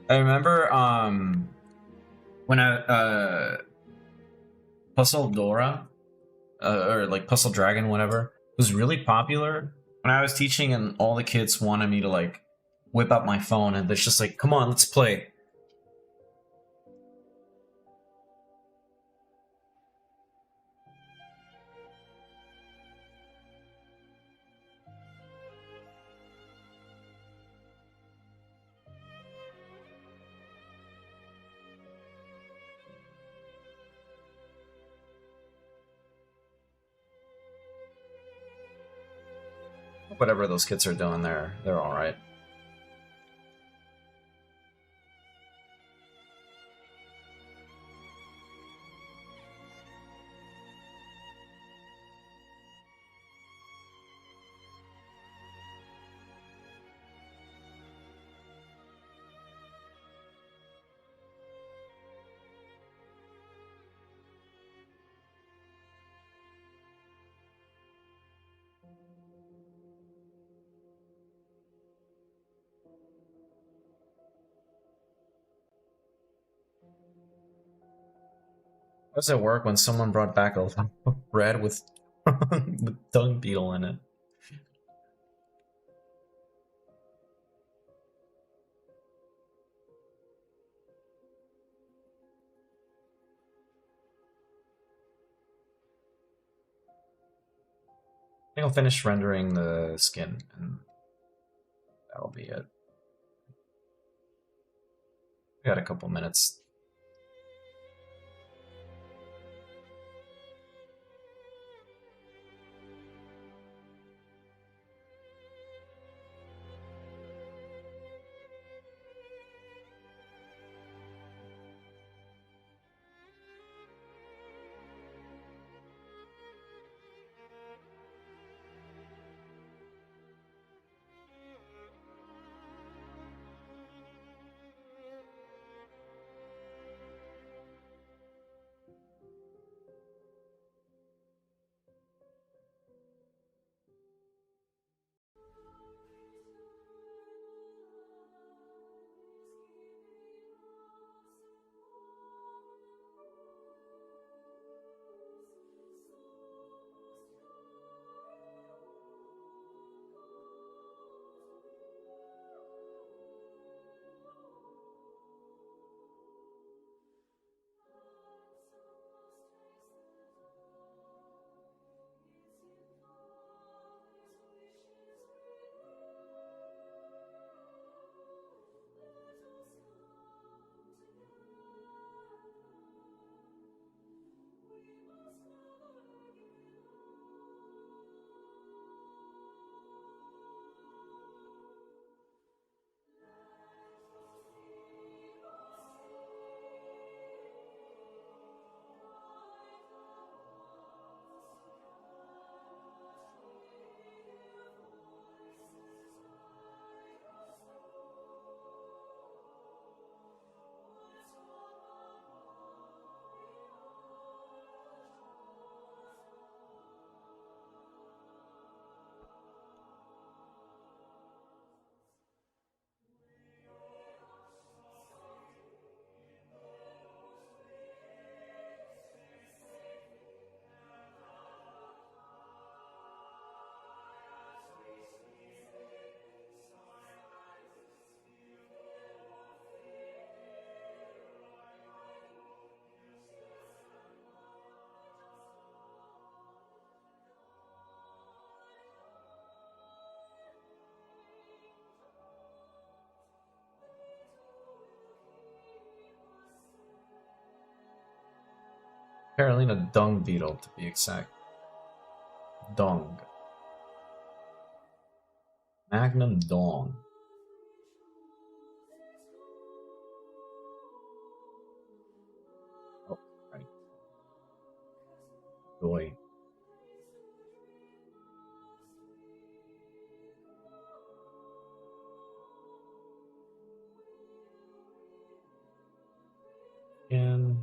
I remember when Puzzle Dora or like Puzzle Dragon, whatever, was really popular when I was teaching, and all the kids wanted me to like whip out my phone, and it's just like, come on, let's play. Whatever those kids are doing there, they're all right. How does it work when someone brought back a loaf of bread with with dung beetle in it? I think I'll finish rendering the skin, and that'll be it. We got a couple minutes. Carolina dung beetle, to be exact. Dung. Magnum dong. Oh, right. Boy. And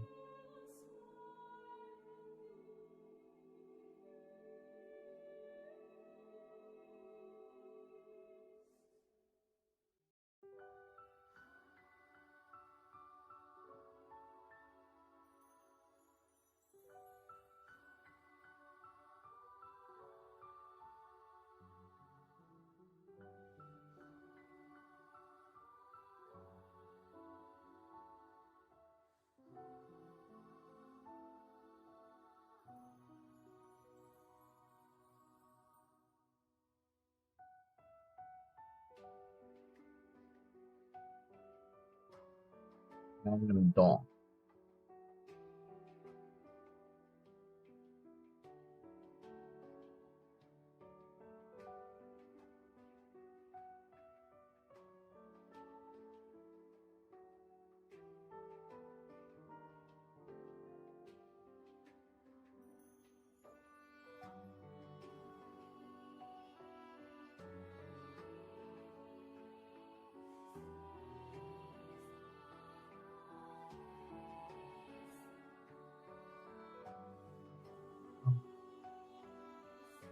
Magnum dong.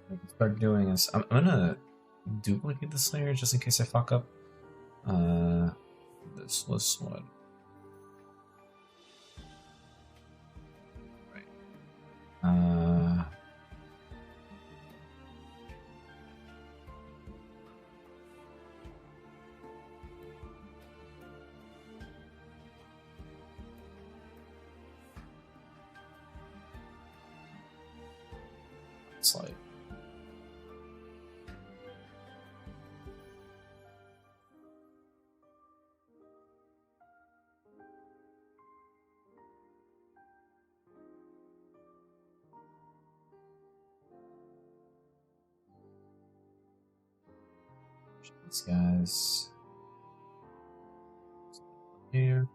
What I can start doing is I'm gonna duplicate this layer just in case I fuck up. This was what? Right. It's like these guys here.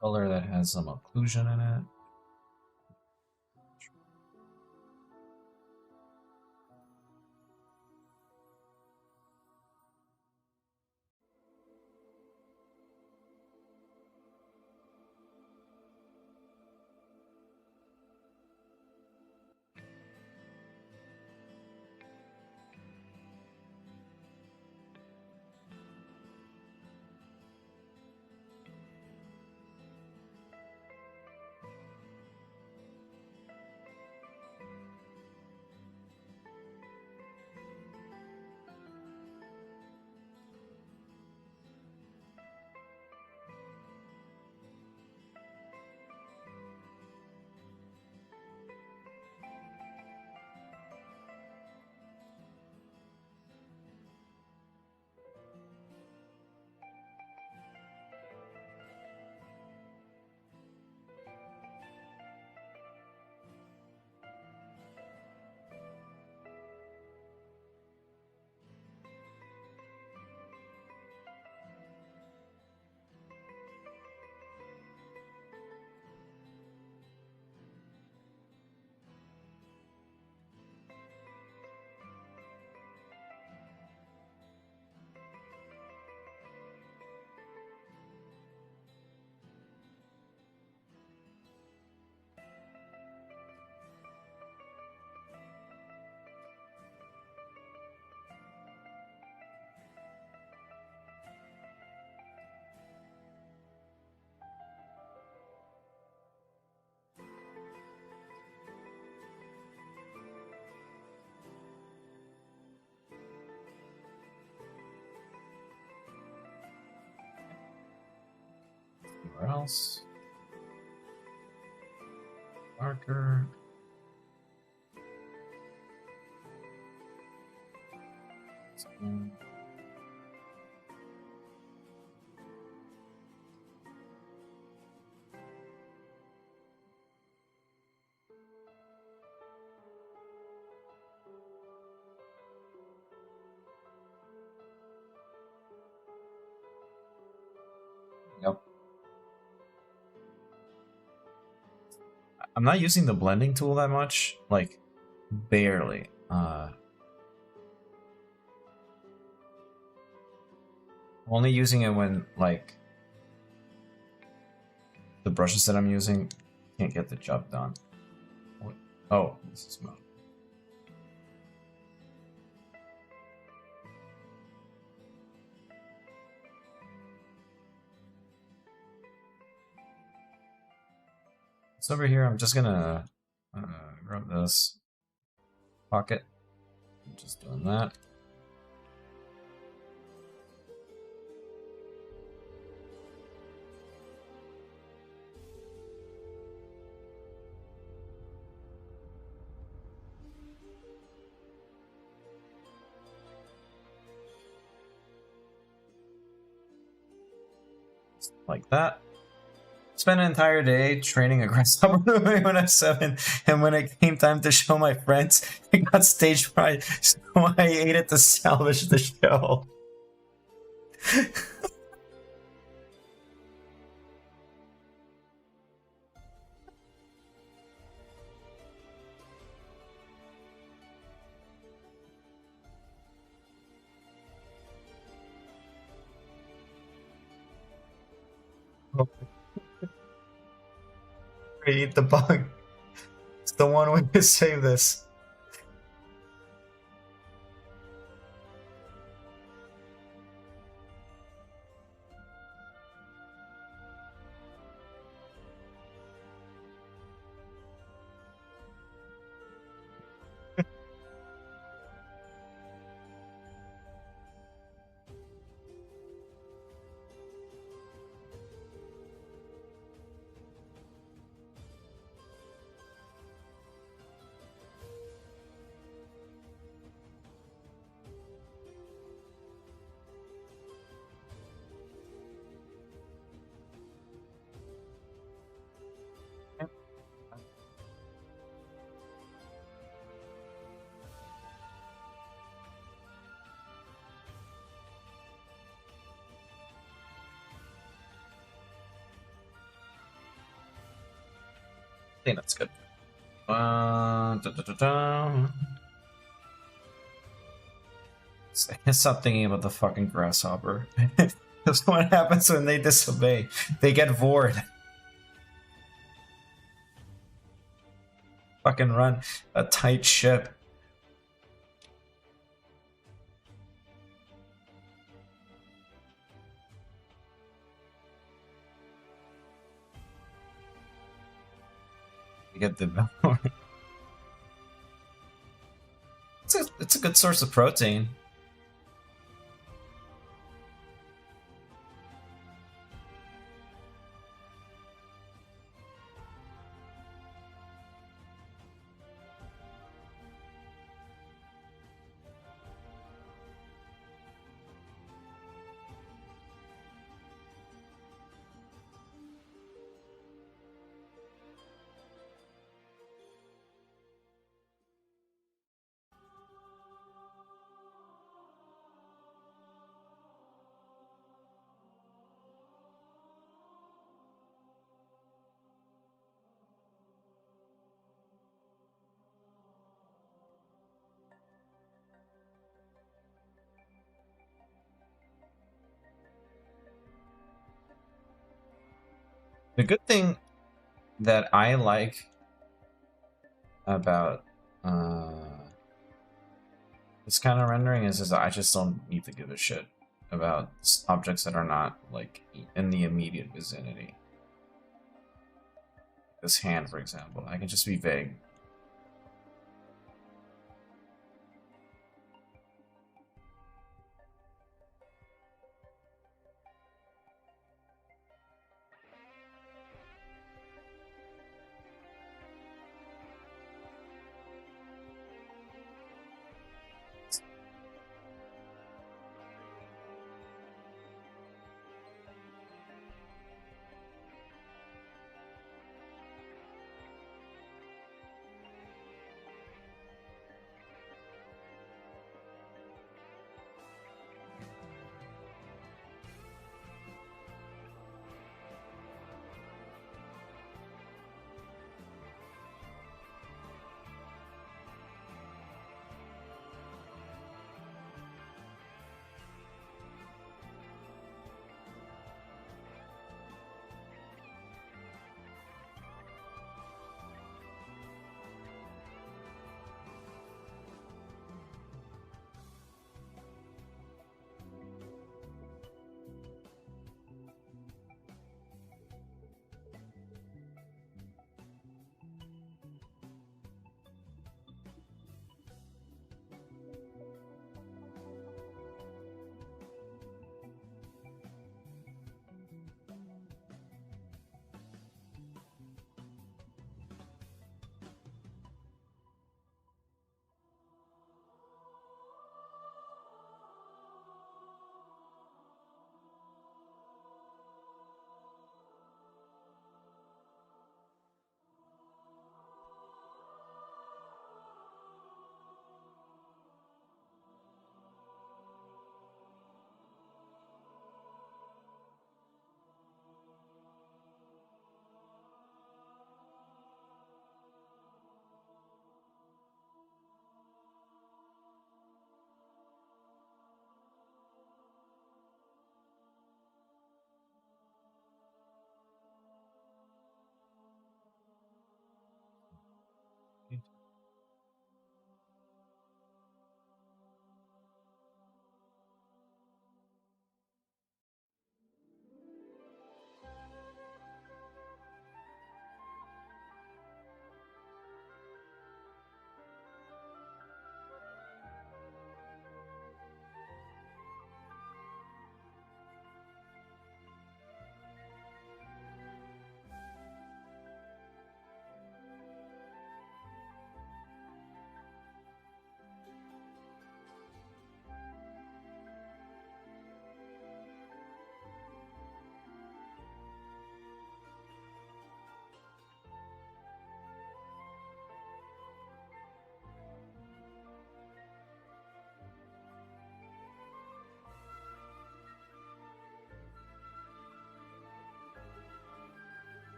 Color that has some occlusion in it. Where else? Marker. Yep. I'm not using the blending tool that much, like barely. Only using it when like the brushes that I'm using can't get the job done. Oh, this is mode. So over here, I'm just gonna grab this pocket. I'm just doing that. Like that. Spent an entire day training a grasshopper when I was 7, and when it came time to show my friends, I got stage fright, so I ate it to salvage the show. Eat the bug. It's the one way to save this. I think that's good. I can't stop thinking about the fucking grasshopper. That's what happens when they disobey. They get bored. Fucking run a tight ship. You get devoured. It's a good source of protein. The good thing that I like about this kind of rendering is that I just don't need to give a shit about objects that are not like in the immediate vicinity. This hand, for example, I can just be vague.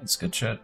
That's good shit.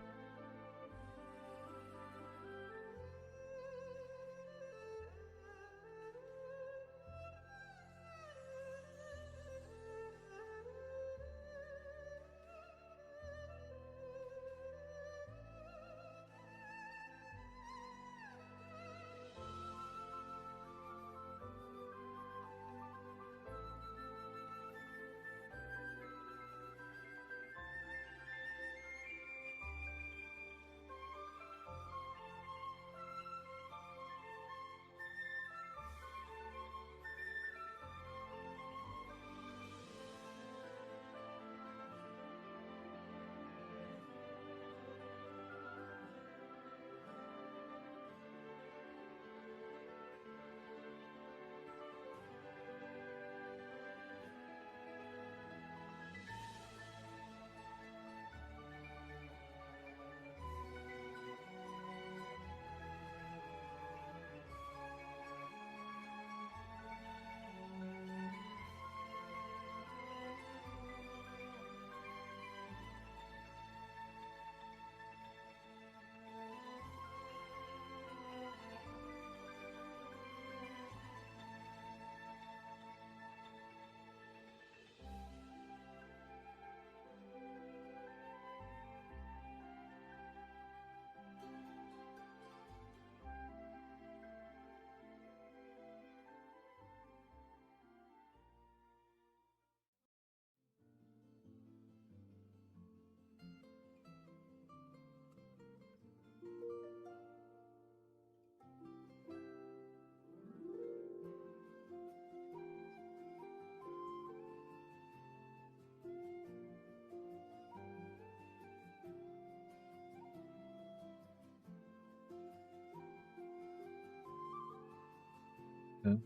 Okay.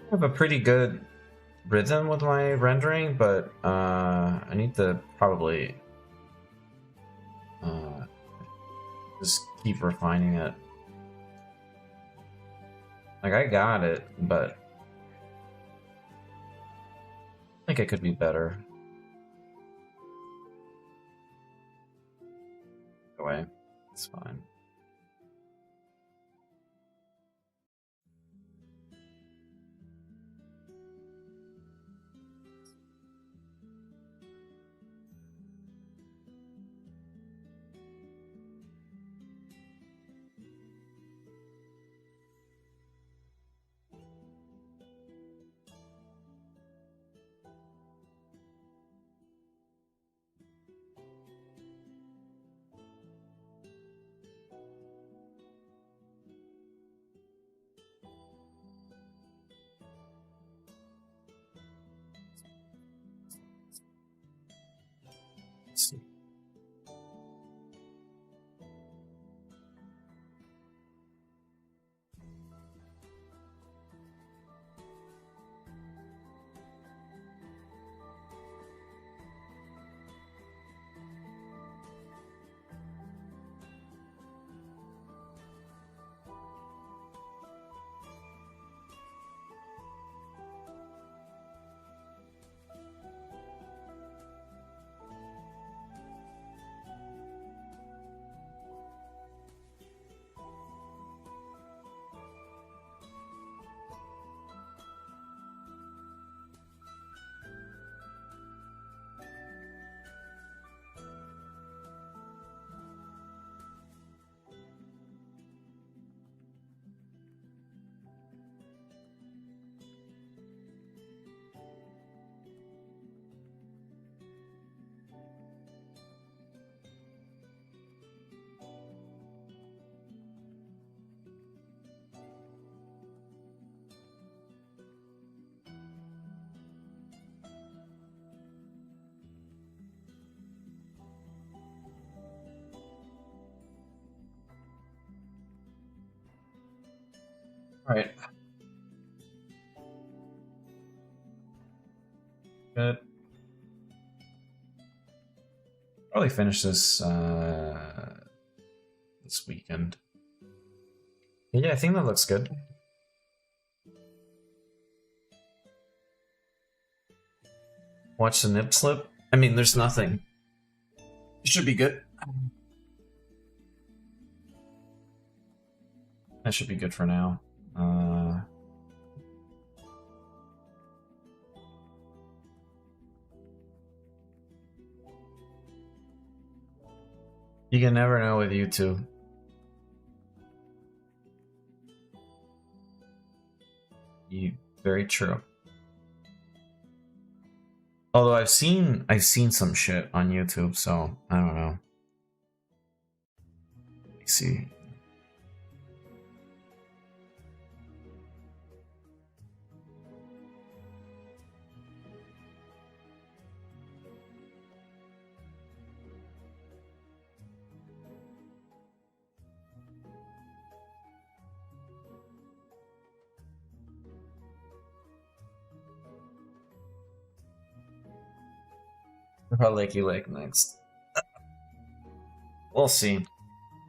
I have a pretty good rhythm with my rendering, but I need to probably just keep refining it. Like, I got it, but I think it could be better. Anyway, it's fine. Let's see. Alright. Good. Probably finish this this weekend. Yeah, I think that looks good. Watch the nip slip. I mean, there's nothing. It should be good. That should be good for now. You can never know with YouTube. Very true. Although I've seen some shit on YouTube, so I don't know. Let me see. Probably Lakey Lake next. We'll see.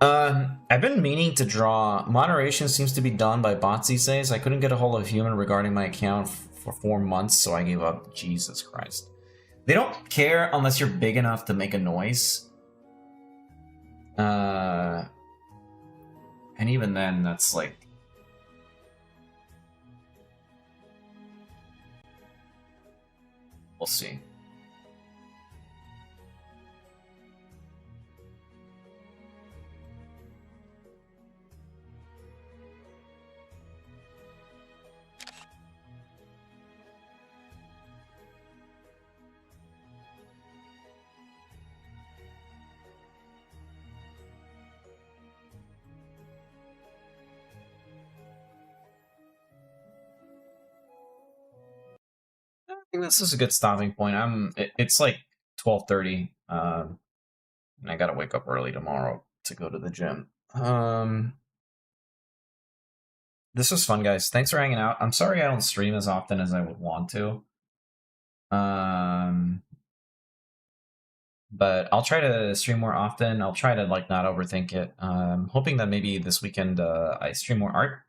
I've been meaning to draw. Moderation seems to be done by bots these days. I couldn't get a hold of a human regarding my account for 4 months, so I gave up. Jesus Christ. They don't care unless you're big enough to make a noise. And even then, that's like... We'll see. I think this is a good stopping point. It's like 12:30. And I gotta wake up early tomorrow to go to the gym. This was fun, guys. Thanks for hanging out. I'm sorry I don't stream as often as I would want to. But I'll try to stream more often. I'll try to like not overthink it. Hoping that maybe this weekend I stream more art.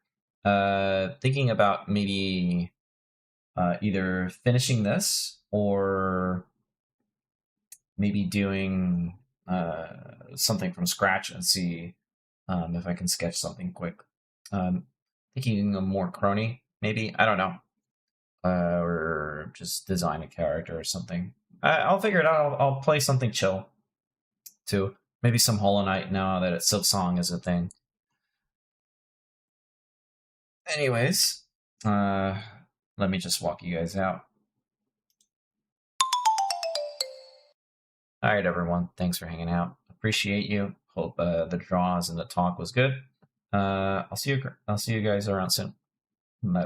Thinking about maybe either finishing this or maybe doing something from scratch and see if I can sketch something quick. Thinking of more crony, maybe. I don't know. Or just design a character or something. I'll figure it out. I'll play something chill, too. Maybe some Hollow Knight now that Silksong is a thing. Anyways, let me just walk you guys out. All right, everyone. Thanks for hanging out. Appreciate you. Hope the draws and the talk was good. I'll see you guys around soon. Bye.